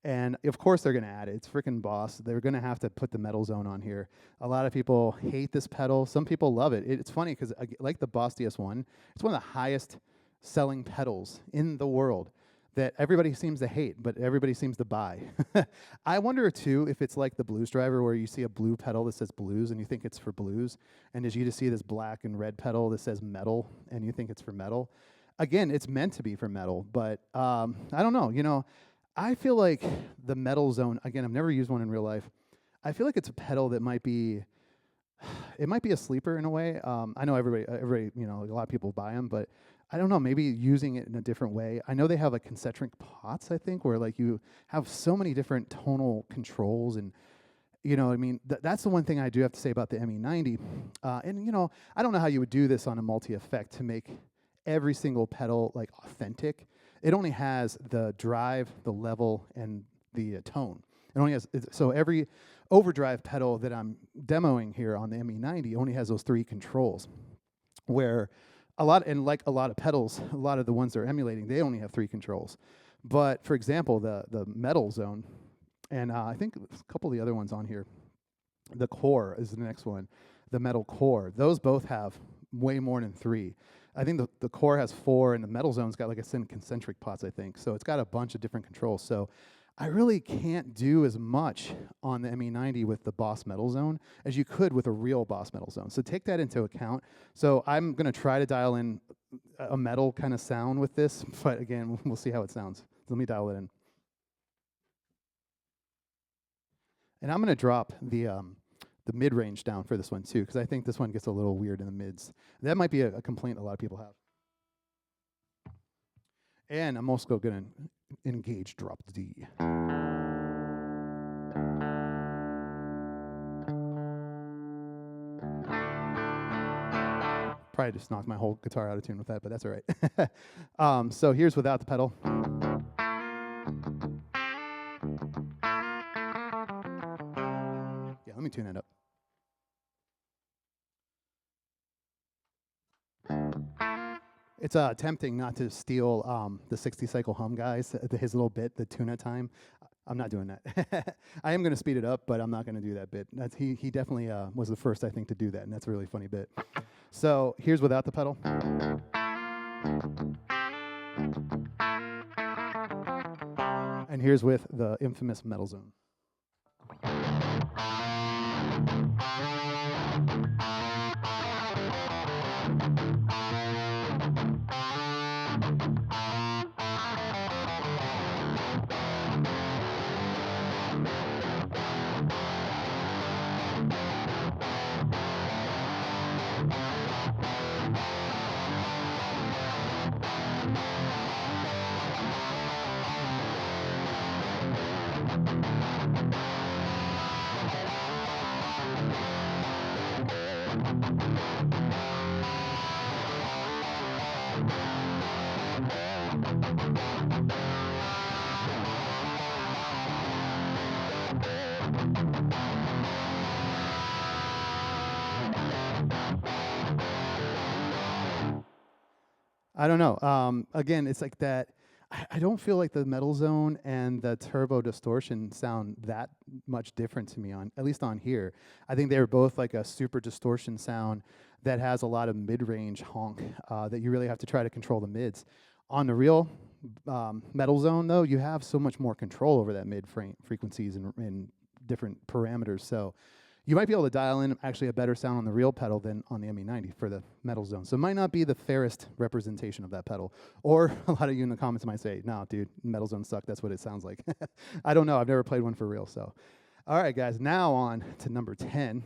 And of course they're going to add it. It's freaking Boss. They're going to have to put the Metal Zone on here. A lot of people hate this pedal. Some people love it. It's funny because like the Boss DS1, it's one of the highest selling pedals in the world that everybody seems to hate, but everybody seems to buy. I wonder too if it's like the Blues Driver where you see a blue pedal that says blues and you think it's for blues, and as you just see this black and red pedal that says metal and you think it's for metal. Again, it's meant to be for metal, but I don't know. I feel like the Metal Zone, again, I've never used one in real life. I feel like it's a pedal that might be a sleeper in a way. I know everybody, a lot of people buy them, but I don't know, maybe using it in a different way. I know they have like concentric pots, I think, where like you have so many different tonal controls and, that's the one thing I do have to say about the ME-90. And, I don't know how you would do this on a multi-effect to make every single pedal like authentic. It only has the drive, the level, and the tone. It only has, so every overdrive pedal that I'm demoing here on the ME-90 only has those 3 controls. Where like a lot of pedals, a lot of the ones they're emulating, they only have 3 controls. But for example, the Metal Zone, and I think a couple of the other ones on here, the Core is the next one, the Metal Core. Those both have way more than 3. I think the Core has 4, and the Metal Zone's got like a concentric pots, I think. So it's got a bunch of different controls. So I really can't do as much on the ME-90 with the Boss Metal Zone as you could with a real Boss Metal Zone. So take that into account. So I'm going to try to dial in a metal kind of sound with this, but again, we'll see how it sounds. Let me dial it in. And I'm going to drop the mid-range down for this one too, because I think this one gets a little weird in the mids. That might be a complaint a lot of people have. And I'm also going to engage drop D. Probably just knocked my whole guitar out of tune with that, but that's all right. So here's without the pedal. Yeah, let me tune that up. It's tempting not to steal the 60 cycle hum guys, his little bit, the tune-up time. I'm not doing that. I am going to speed it up, but I'm not going to do that bit. He definitely was the first, I think, to do that, and that's a really funny bit. So here's without the pedal. And here's with the infamous Metal Zone. I don't know. Again, it's like that. I don't feel like the metal zone and the turbo distortion sound that much different to me on, at least on here. I think they're both like a super distortion sound that has a lot of mid-range honk that you really have to try to control the mids. On the real metal zone, though, you have so much more control over that mid frequencies and different parameters. So you might be able to dial in actually a better sound on the real pedal than on the ME-90 for the metal zone. So it might not be the fairest representation of that pedal. Or a lot of you in the comments might say, no, dude, metal zones suck. That's what it sounds like. I don't know. I've never played one for real. So, all right, guys, now on to number 10.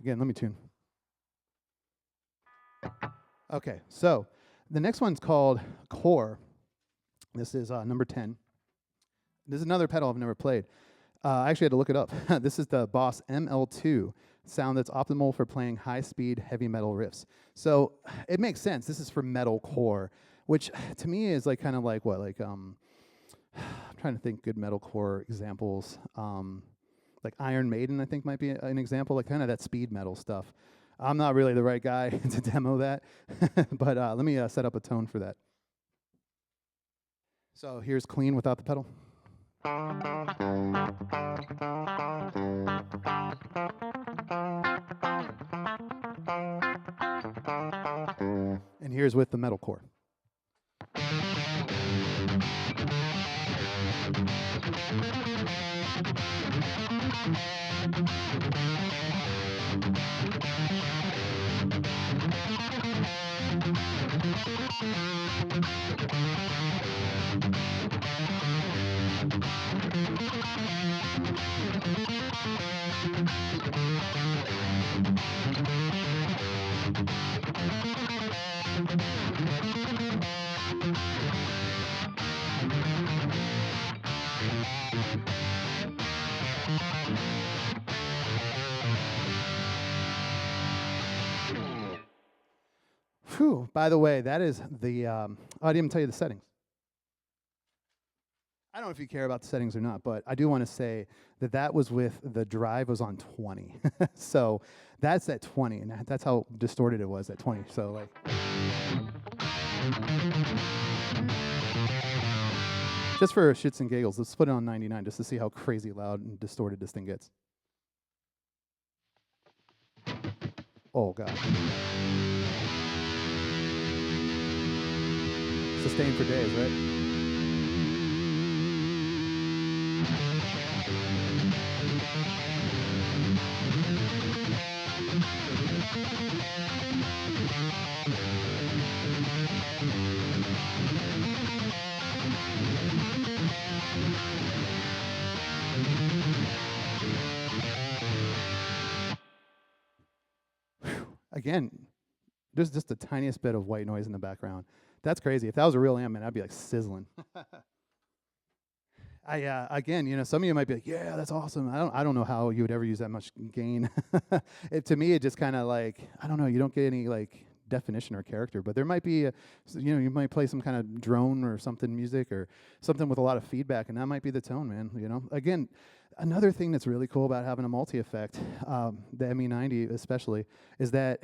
Again, let me tune. Okay, so the next one's called Core. This is number 10. This is another pedal I've never played. I actually had to look it up. This is the Boss ML2 sound that's optimal for playing high-speed heavy metal riffs. So it makes sense. This is for metal core, which to me is like kind of like what, like I'm trying to think good metal core examples. Like Iron Maiden, I think might be an example, like kind of that speed metal stuff. I'm not really the right guy to demo that, but let me set up a tone for that. So here's clean without the pedal. And here's with the metal core. Whew, by the way, that is the, I didn't even tell you the settings. I don't know if you care about the settings or not, but I do want to say that that was with the drive was on 20. So that's at 20, and that's how distorted it was at 20. So like, just for shits and giggles, let's put it on 99 just to see how crazy loud and distorted this thing gets. Oh God. Sustained for days, right? Again, there's just the tiniest bit of white noise in the background. That's crazy. If that was a real amp, man, I'd be like sizzling. Again, you know, some of you might be like, yeah, that's awesome. I don't know how you would ever use that much gain. To me, it just kind of like, I don't know, you don't get any like definition or character, but there might be, you know, you might play some kind of drone or something music or something with a lot of feedback, and that might be the tone, man, you know? Again, another thing that's really cool about having a multi-effect, the ME-90 especially, is that,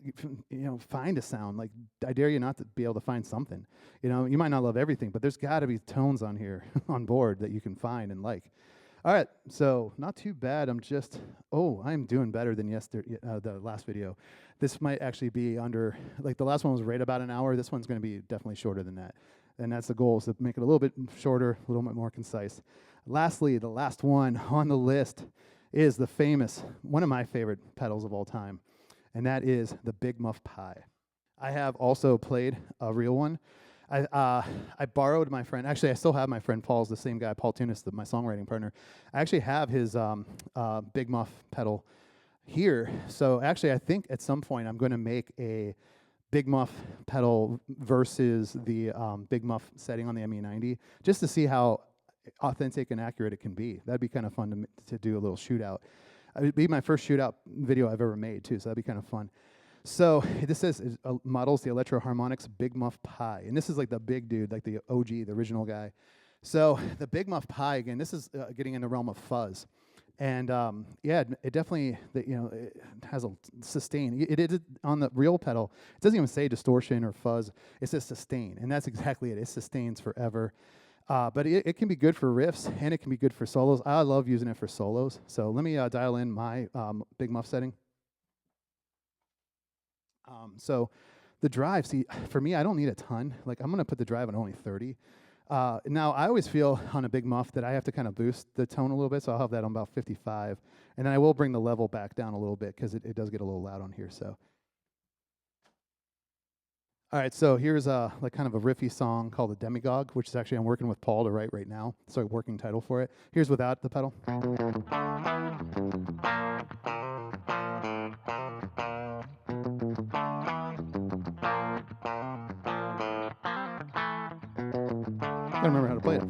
you know, find a sound. Like, I dare you not to be able to find something. You know, you might not love everything, but there's got to be tones on here on board that you can find and like. All right, so not too bad. I'm doing better than yesterday, the last video. This might actually be under, like the last one was right about an hour. This one's going to be definitely shorter than that. And that's the goal, is to make it a little bit shorter, a little bit more concise. Lastly, the last one on the list is the famous, one of my favorite pedals of all time, and that is the Big Muff Pi. I have also played a real one. I borrowed my friend, actually I still have my friend Paul's, the same guy, Paul Tunis, my songwriting partner. I actually have his Big Muff pedal here. So actually I think at some point I'm going to make a Big Muff pedal versus the Big Muff setting on the ME-90, just to see how authentic and accurate it can be. That'd be kind of fun to do a little shootout. It would be my first shootout video I've ever made too, so that'd be kind of fun. So this says models the Electro Harmonix Big Muff Pi, and this is like the big dude, like the OG, the original guy. So the Big Muff Pi, again, this is getting in the realm of fuzz. And yeah, it definitely, it has a sustain. It on the real pedal, it doesn't even say distortion or fuzz. It says sustain, and that's exactly it. It sustains forever. But it can be good for riffs, and it can be good for solos. I love using it for solos. So let me dial in my Big Muff setting. So the drive, see, for me, I don't need a ton. Like, I'm going to put the drive on only 30. Now, I always feel on a Big Muff that I have to kind of boost the tone a little bit, so I'll have that on about 55. And then I will bring the level back down a little bit because it does get a little loud on here. So, all right, so here's like kind of a riffy song called The Demagogue, which is actually I'm working with Paul to write right now. So, working title for it. Here's without the pedal. I don't remember how to play it.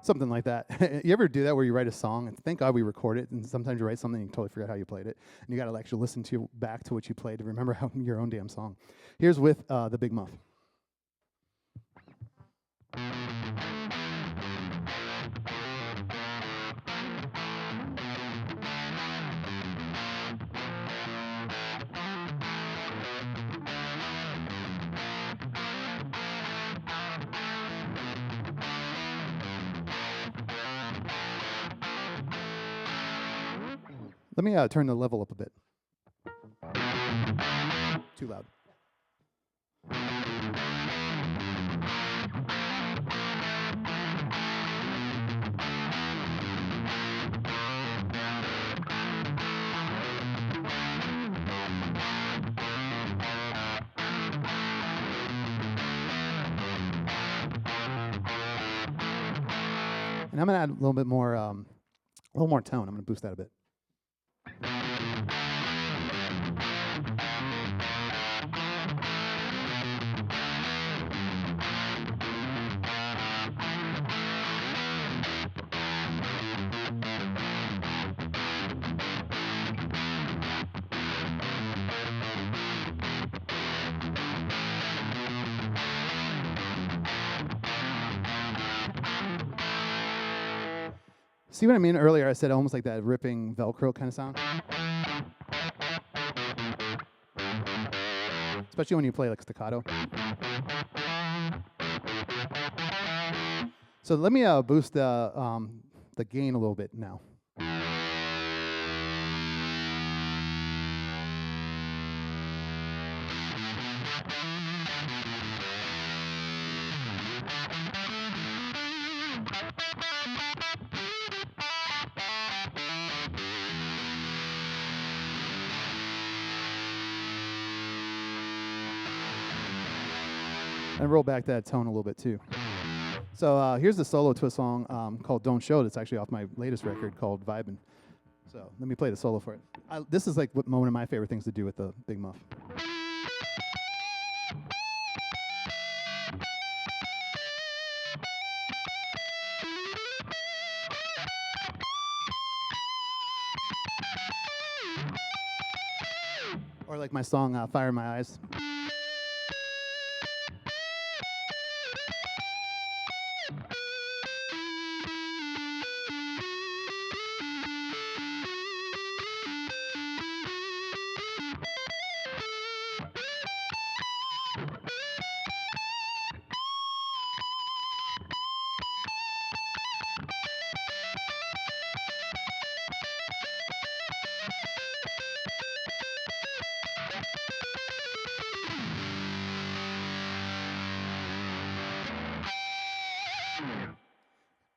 Something like that. You ever do that where you write a song and thank God we record it, and sometimes you write something and you totally forget how you played it, and you got to actually listen to back to what you played to remember how your own damn song. Here's with the Big Muff. Let me turn the level up a bit. Too loud. And I'm going to add a little bit more, tone. I'm going to boost that a bit. See what I mean? Earlier I said almost like that ripping Velcro kind of sound. Especially when you play like staccato. So let me boost the gain a little bit now. And roll back that tone a little bit too. So here's the solo to a song called Don't Show. That's actually off my latest record called Vibin'. So let me play the solo for it. This is like one of my favorite things to do with the Big Muff. Or like my song Fire in My Eyes.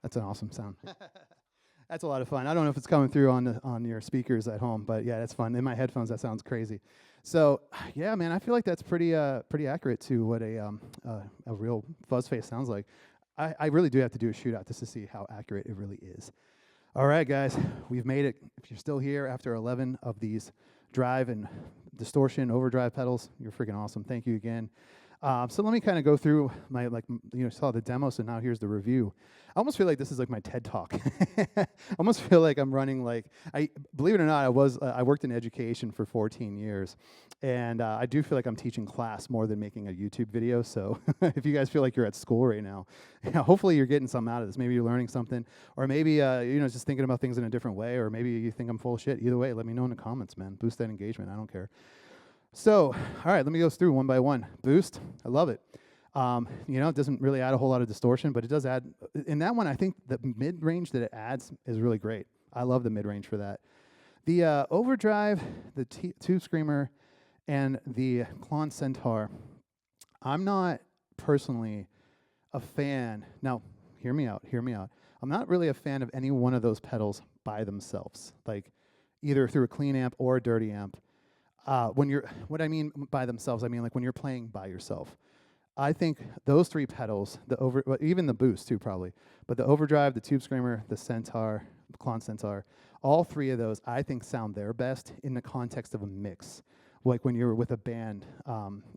That's an awesome sound. That's a lot of fun. I don't know if it's coming through on your speakers at home, but yeah, that's fun. In my headphones, that sounds crazy. So yeah, man, I feel like that's pretty accurate to what a real fuzz face sounds like. I really do have to do a shootout just to see how accurate it really is. All right, guys, we've made it. If you're still here after 11 of these drive and distortion overdrive pedals, you're freaking awesome. Thank you again. So let me kind of go through my, saw the demo, so now here's the review. I almost feel like this is like my TED Talk. I almost feel like I'm running believe it or not, I worked in education for 14 years, and I do feel like I'm teaching class more than making a YouTube video, so if you guys feel like you're at school right now, hopefully you're getting something out of this. Maybe you're learning something, or maybe, just thinking about things in a different way, or maybe you think I'm full of shit. Either way, let me know in the comments, man. Boost that engagement, I don't care. So, all right, let me go through one by one. Boost, I love it. It doesn't really add a whole lot of distortion, but it does add, in that one, I think the mid-range that it adds is really great. I love the mid-range for that. The Overdrive, the Tube Screamer, and the Klon Centaur, I'm not personally a fan. Now, hear me out. I'm not really a fan of any one of those pedals by themselves, like either through a clean amp or a dirty amp. What I mean by themselves, I mean like when you're playing by yourself. I think those three pedals, even the Boost too probably, but the Overdrive, the Tube Screamer, the Centaur, the Klon Centaur, all three of those I think sound their best in the context of a mix, like when you're with a band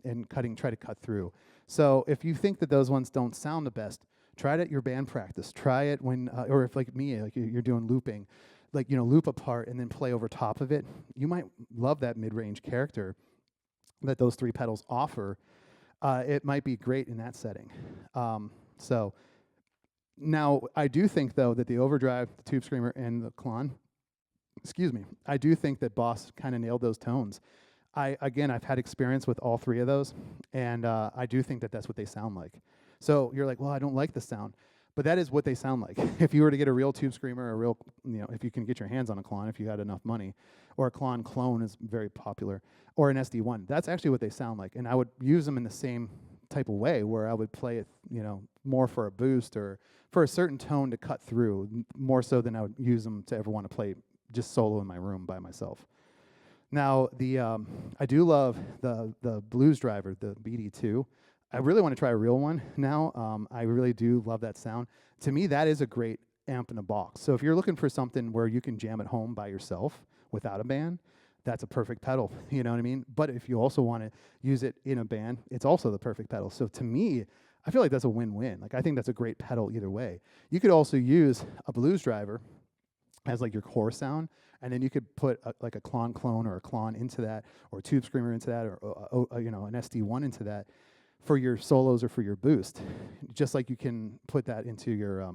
and try to cut through. So if you think that those ones don't sound the best, try it at your band practice. Try it when, or if like me, like you're doing looping, loop a part and then play over top of it. You might love that mid-range character that those three pedals offer. It might be great in that setting. So now I do think though that the Overdrive, the Tube Screamer, and the Klon, I do think that Boss kind of nailed those tones. I've had experience with all three of those, and I do think that that's what they sound like. So you're like, well, I don't like the sound. But that is what they sound like. If you were to get a real Tube Screamer, if you can get your hands on a Klon, if you had enough money, or a Klon clone is very popular, or an SD1, that's actually what they sound like. And I would use them in the same type of way, where I would play it, more for a boost or for a certain tone to cut through, more so than I would use them to ever want to play just solo in my room by myself. Now, I do love the Blues Driver, the BD2. I really want to try a real one now. I really do love that sound. To me, that is a great amp in a box. So if you're looking for something where you can jam at home by yourself without a band, that's a perfect pedal, you know what I mean? But if you also want to use it in a band, it's also the perfect pedal. So to me, I feel like that's a win-win. Like, I think that's a great pedal either way. You could also use a Blues Driver as like your core sound, and then you could put like a Klon clone or a Klon into that, or a Tube Screamer into that, or an SD1 into that, for your solos or for your boost, just like you can put that into your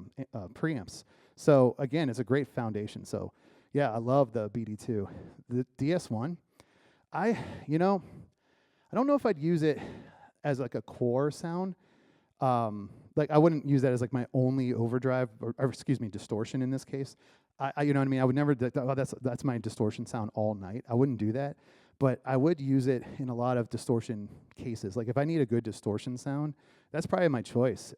preamps. So again, it's a great foundation. So yeah, I love the BD2. The DS1, I don't know if I'd use it as like a core sound. Like I wouldn't use that as like my only overdrive or distortion in this case. I you know what I mean? I would never, that's my distortion sound all night. I wouldn't do that. But I would use it in a lot of distortion cases. Like if I need a good distortion sound, that's probably my choice.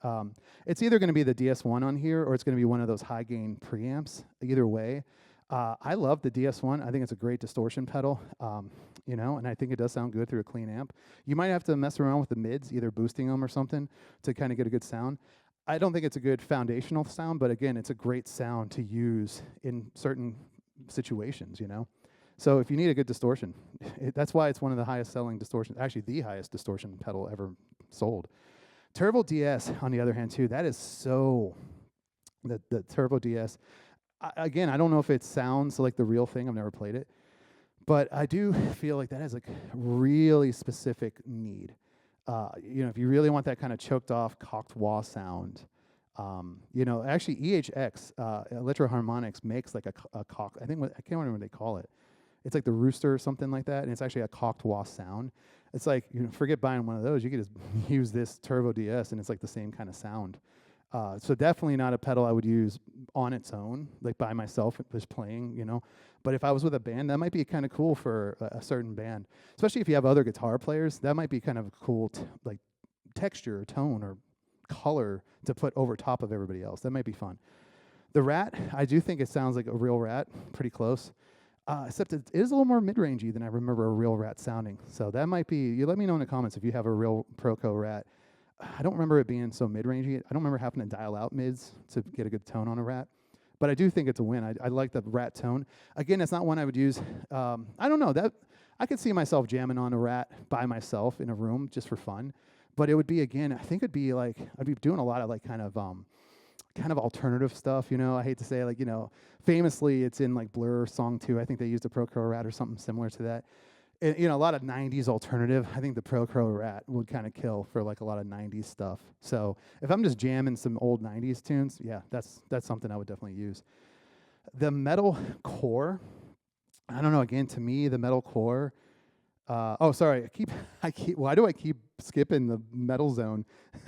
It's either going to be the DS1 on here, or it's going to be one of those high gain preamps. Either way, I love the DS1. I think it's a great distortion pedal, and I think it does sound good through a clean amp. You might have to mess around with the mids, either boosting them or something to kind of get a good sound. I don't think it's a good foundational sound, but again, it's a great sound to use in certain situations, So if you need a good distortion, that's why it's one of the highest selling distortion, actually the highest distortion pedal ever sold. Turbo DS, on the other hand, too, that is so, the Turbo DS, again, I don't know if it sounds like the real thing. I've never played it. But I do feel like that has like really specific need. If you really want that kind of choked off, cocked wah sound, actually EHX, Electro Harmonics makes like a cock, I can't remember what they call it. It's like the Rooster or something like that, and it's actually a cocked wah sound. It's like, forget buying one of those. You could just use this Turbo DS, and it's like the same kind of sound. So definitely not a pedal I would use on its own, like by myself, just playing, But if I was with a band, that might be kind of cool for a certain band. Especially if you have other guitar players, that might be kind of cool, like texture, or tone, or color to put over top of everybody else. That might be fun. The Rat, I do think it sounds like a real Rat, pretty close. Except it is a little more mid-rangey than I remember a real Rat sounding. So that might be, you let me know in the comments if you have a real ProCo Rat. I don't remember it being so mid-rangey. I don't remember having to dial out mids to get a good tone on a Rat. But I do think it's a win. I like the Rat tone. Again, it's not one I would use. I don't know. I could see myself jamming on a Rat by myself in a room just for fun. But it would be, again, I think it'd be like, I'd be doing a lot of like kind of alternative stuff, you know. I hate to say, like, you know, famously it's in like Blur Song 2. I think they used a ProCo Rat or something similar to that. And, you know, a lot of 90s alternative. I think the ProCo Rat would kind of kill for like a lot of 90s stuff. So if I'm just jamming some old 90s tunes, yeah, that's something I would definitely use. The metal core, I don't know, again, to me, the metal core, oh, sorry, why do I keep skipping the metal zone?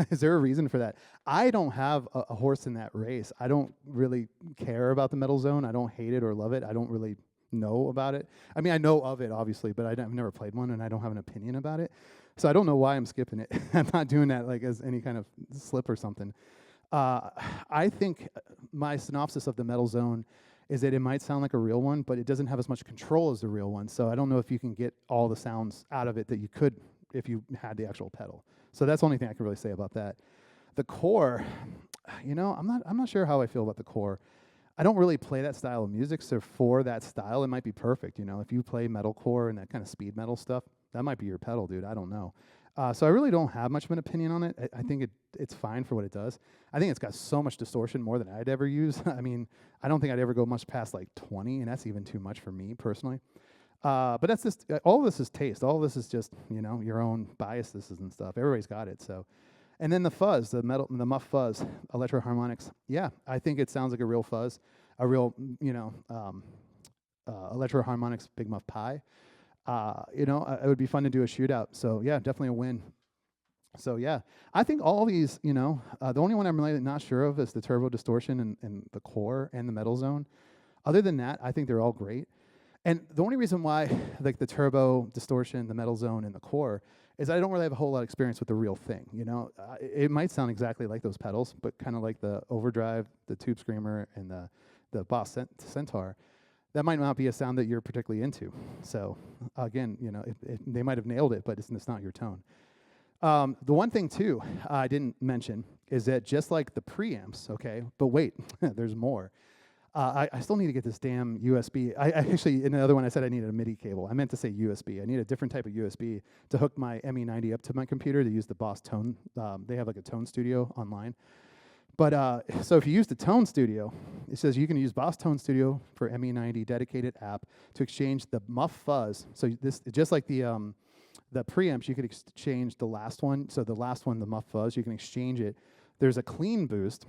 Is there a reason for that? I don't have a horse in that race. I don't really care about the metal zone. I don't hate it or love it. I don't really know about it. I mean, I know of it, obviously, but I've never played one, and I don't have an opinion about it. So I don't know why I'm skipping it. I'm not doing that like as any kind of slip or something. I think my synopsis of the metal zone is that it might sound like a real one, but it doesn't have as much control as the real one. So I don't know if you can get all the sounds out of it that you could if you had the actual pedal. So that's the only thing I can really say about that. The core, you know, I'm not sure how I feel about the core. I don't really play that style of music, so for that style, it might be perfect. You know, if you play metalcore and that kind of speed metal stuff, that might be your pedal, dude. I don't know. So I really don't have much of an opinion on it. I think it's fine for what it does. I think it's got so much distortion, more than I'd ever use. I mean, I don't think I'd ever go much past like 20, and that's even too much for me personally. But that's just, all of this is taste. All of this is just, you know, your own biases and stuff. Everybody's got it, so. And then the fuzz, the Muff Fuzz, electro harmonics. Yeah, I think it sounds like a real fuzz, a real, you know, electro harmonics Big Muff Pi. You know, it would be fun to do a shootout. So yeah, definitely a win. So yeah, I think all these, you know, the only one I'm really not sure of is the turbo distortion and the core and the metal zone. Other than that, I think they're all great. And the only reason why, like the turbo distortion, the metal zone, and the core, is I don't really have a whole lot of experience with the real thing. You know, it might sound exactly like those pedals, but kind of like the Overdrive, the Tube Screamer, and the Boss Centaur. That might not be a sound that you're particularly into. So again, you know, they might have nailed it, but it's not your tone. The one thing too I didn't mention is that just like the preamps, okay, but wait, there's more. I still need to get this damn USB. I actually, in the other one, I said I needed a MIDI cable. I meant to say USB. I need a different type of USB to hook my ME-90 up to my computer to use the Boss Tone. They have like a Tone Studio online. But so if you use the Tone Studio, it says you can use Boss Tone Studio for ME-90 dedicated app to exchange the Muff Fuzz. So this, just like the preamps, you could exchange the last one. So the last one, the Muff Fuzz, you can exchange it. There's a clean boost.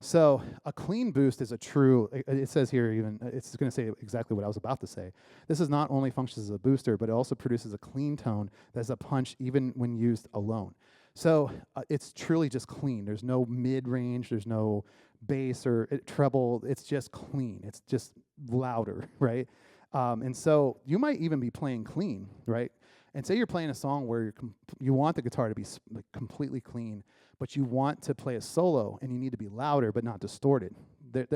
So a clean boost is a true, it says here even, it's going to say exactly what I was about to say. This is not only functions as a booster, but it also produces a clean tone that's a punch even when used alone. So it's truly just clean. There's no mid-range, there's no bass or treble, it's just clean. It's just louder, right? And so you might even be playing clean, right? And say you're playing a song where you want the guitar to be like completely clean, but you want to play a solo and you need to be louder but not distorted.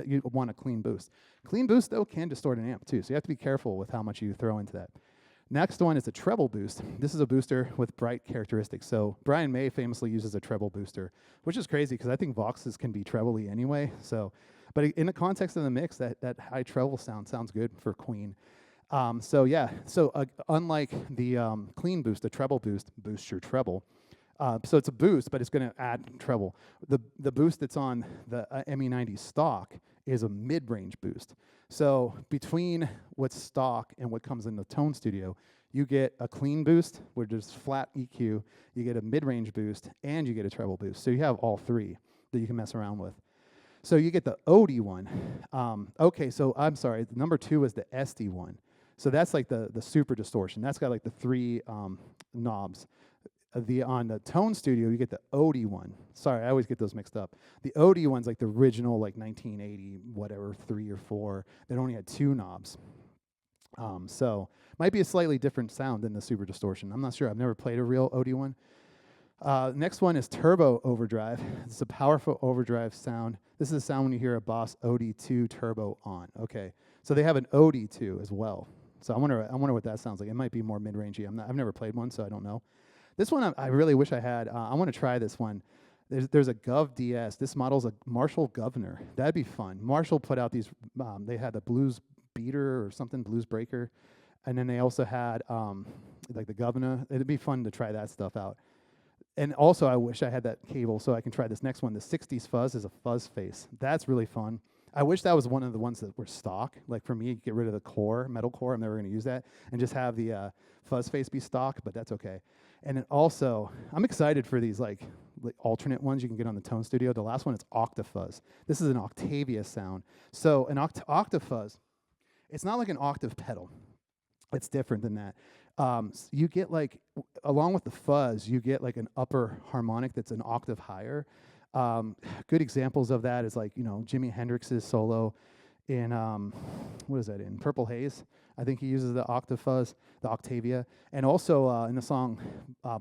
You want a clean boost. Clean boost, though, can distort an amp, too, so you have to be careful with how much you throw into that. Next one is a treble boost. This is a booster with bright characteristics. So Brian May famously uses a treble booster, which is crazy because I think Voxes can be trebly anyway. So, but in the context of the mix, that high treble sounds good for Queen. So yeah, so unlike the clean boost, the treble boost boosts your treble. So it's a boost, but it's going to add treble. The boost that's on the ME-90 stock is a mid-range boost. So between what's stock and what comes in the Tone Studio, you get a clean boost, where there's flat EQ, you get a mid-range boost, and you get a treble boost. So you have all three that you can mess around with. So you get the OD one. Okay, so I'm sorry, the number 2 is the SD one. So that's like the super distortion. That's got like the 3 knobs. On the Tone Studio, you get the OD one. Sorry, I always get those mixed up. The OD one's like the original, like 1980, whatever, 3 or 4, that only had 2 knobs. So might be a slightly different sound than the super distortion. I'm not sure. I've never played a real OD one. Next one is Turbo Overdrive. It's a powerful overdrive sound. This is the sound when you hear a Boss OD2 Turbo on. Okay, so they have an OD2 as well. So I wonder what that sounds like. It might be more mid-rangey. I've never played one, so I don't know. This one I really wish I had. I want to try this one. There's a Gov DS. This model's a Marshall Governor. That'd be fun. Marshall put out these. They had the Blues Beater or something, Blues Breaker. And then they also had like the Governor. It'd be fun to try that stuff out. And also, I wish I had that cable so I can try this next one. The 60s Fuzz is a fuzz face. That's really fun. I wish that was one of the ones that were stock. Like for me, get rid of the core, metal core. I'm never going to use that. And just have the fuzz face be stock, but that's okay. And then also, I'm excited for these like alternate ones you can get on the Tone Studio. The last one is Octafuzz. This is an Octavia sound. So an Octafuzz, it's not like an octave pedal. It's different than that. You get like, along with the fuzz, you get like an upper harmonic that's an octave higher. Good examples of that is like, you know, Jimi Hendrix's solo in, what is that in? Purple Haze. I think he uses the octave fuzz, the Octavia. And also in the song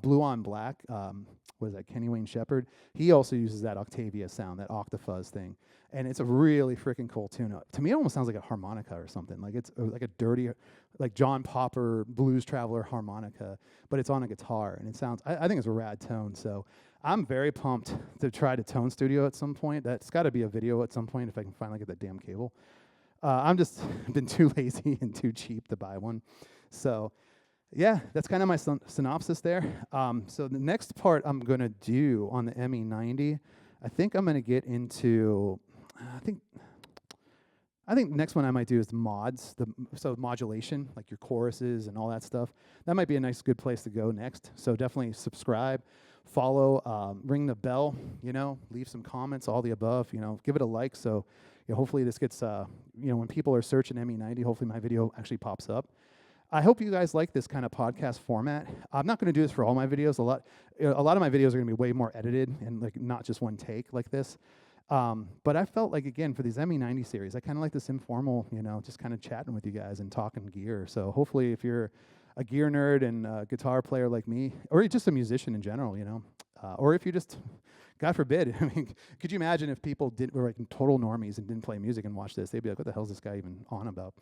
Blue on Black, what is that, Kenny Wayne Shepherd? He also uses that Octavia sound, that octave fuzz thing. And it's a really freaking cool tune. To me, it almost sounds like a harmonica or something. Like it's like a dirty, like John Popper Blues Traveler harmonica, but it's on a guitar, and it sounds. I think it's a rad tone. So I'm very pumped to try to Tone Studio at some point. That's got to be a video at some point if I can finally get that damn cable. I'm just been too lazy and too cheap to buy one. So yeah, that's kind of my synopsis there. So the next part I'm gonna do on the ME-90, I think I'm gonna get into. I think the next one I might do is the mods, so modulation, like your choruses and all that stuff. That might be a nice, good place to go next. So definitely subscribe, follow, ring the bell, you know, leave some comments, all the above, you know, give it a like. So you know, hopefully this gets, you know, when people are searching ME-90, hopefully my video actually pops up. I hope you guys like this kind of podcast format. I'm not going to do this for all my videos. A lot of my videos are going to be way more edited and like not just one take like this. But I felt like, again, for these ME-90 series, I kind of like this informal, you know, just kind of chatting with you guys and talking gear. So hopefully if you're a gear nerd and a guitar player like me, or you're just a musician in general, you know, or if you just, God forbid, I mean, could you imagine if people were like total normies and didn't play music and watch this? They'd be like, what the hell is this guy even on about?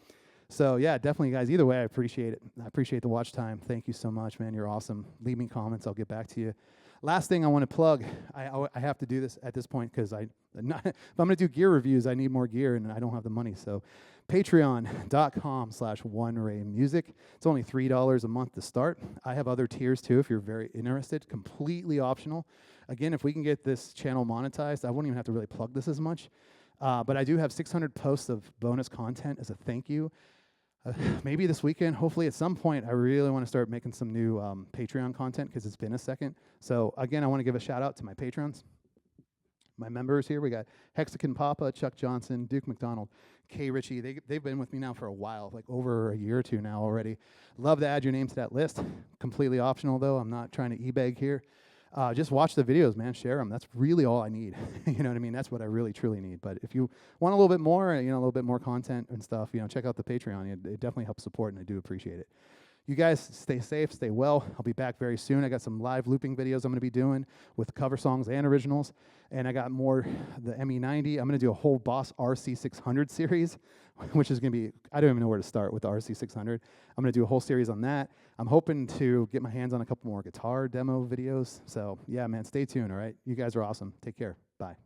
So yeah, definitely, guys. Either way, I appreciate it. I appreciate the watch time. Thank you so much, man. You're awesome. Leave me comments. I'll get back to you. Last thing I want to plug, I have to do this at this point because if I'm going to do gear reviews, I need more gear and I don't have the money. So patreon.com/OneRayMusic. It's only $3 a month to start. I have other tiers too if you're very interested, completely optional. Again, if we can get this channel monetized, I won't even have to really plug this as much. But I do have 600 posts of bonus content as a thank you. Maybe this weekend, hopefully at some point, I really want to start making some new Patreon content because it's been a second. So again, I want to give a shout out to my patrons, my members here. We got Hexagon Papa, Chuck Johnson, Duke McDonald, Kay Ritchie. They've been with me now for a while, like over a year or two now already. Love to add your name to that list. Completely optional though. I'm not trying to e-beg here. Just watch the videos, man. Share them. That's really all I need. You know what I mean? That's what I really, truly need. But if you want a little bit more, you know, a little bit more content and stuff, you know, check out the Patreon. It definitely helps support, and I do appreciate it. You guys stay safe, stay well. I'll be back very soon. I got some live looping videos I'm going to be doing with cover songs and originals. And I got more, the ME-90. I'm going to do a whole Boss RC600 series, which is going to be, I don't even know where to start with the RC600. I'm going to do a whole series on that. I'm hoping to get my hands on a couple more guitar demo videos. So, yeah, man, stay tuned, all right? You guys are awesome. Take care. Bye.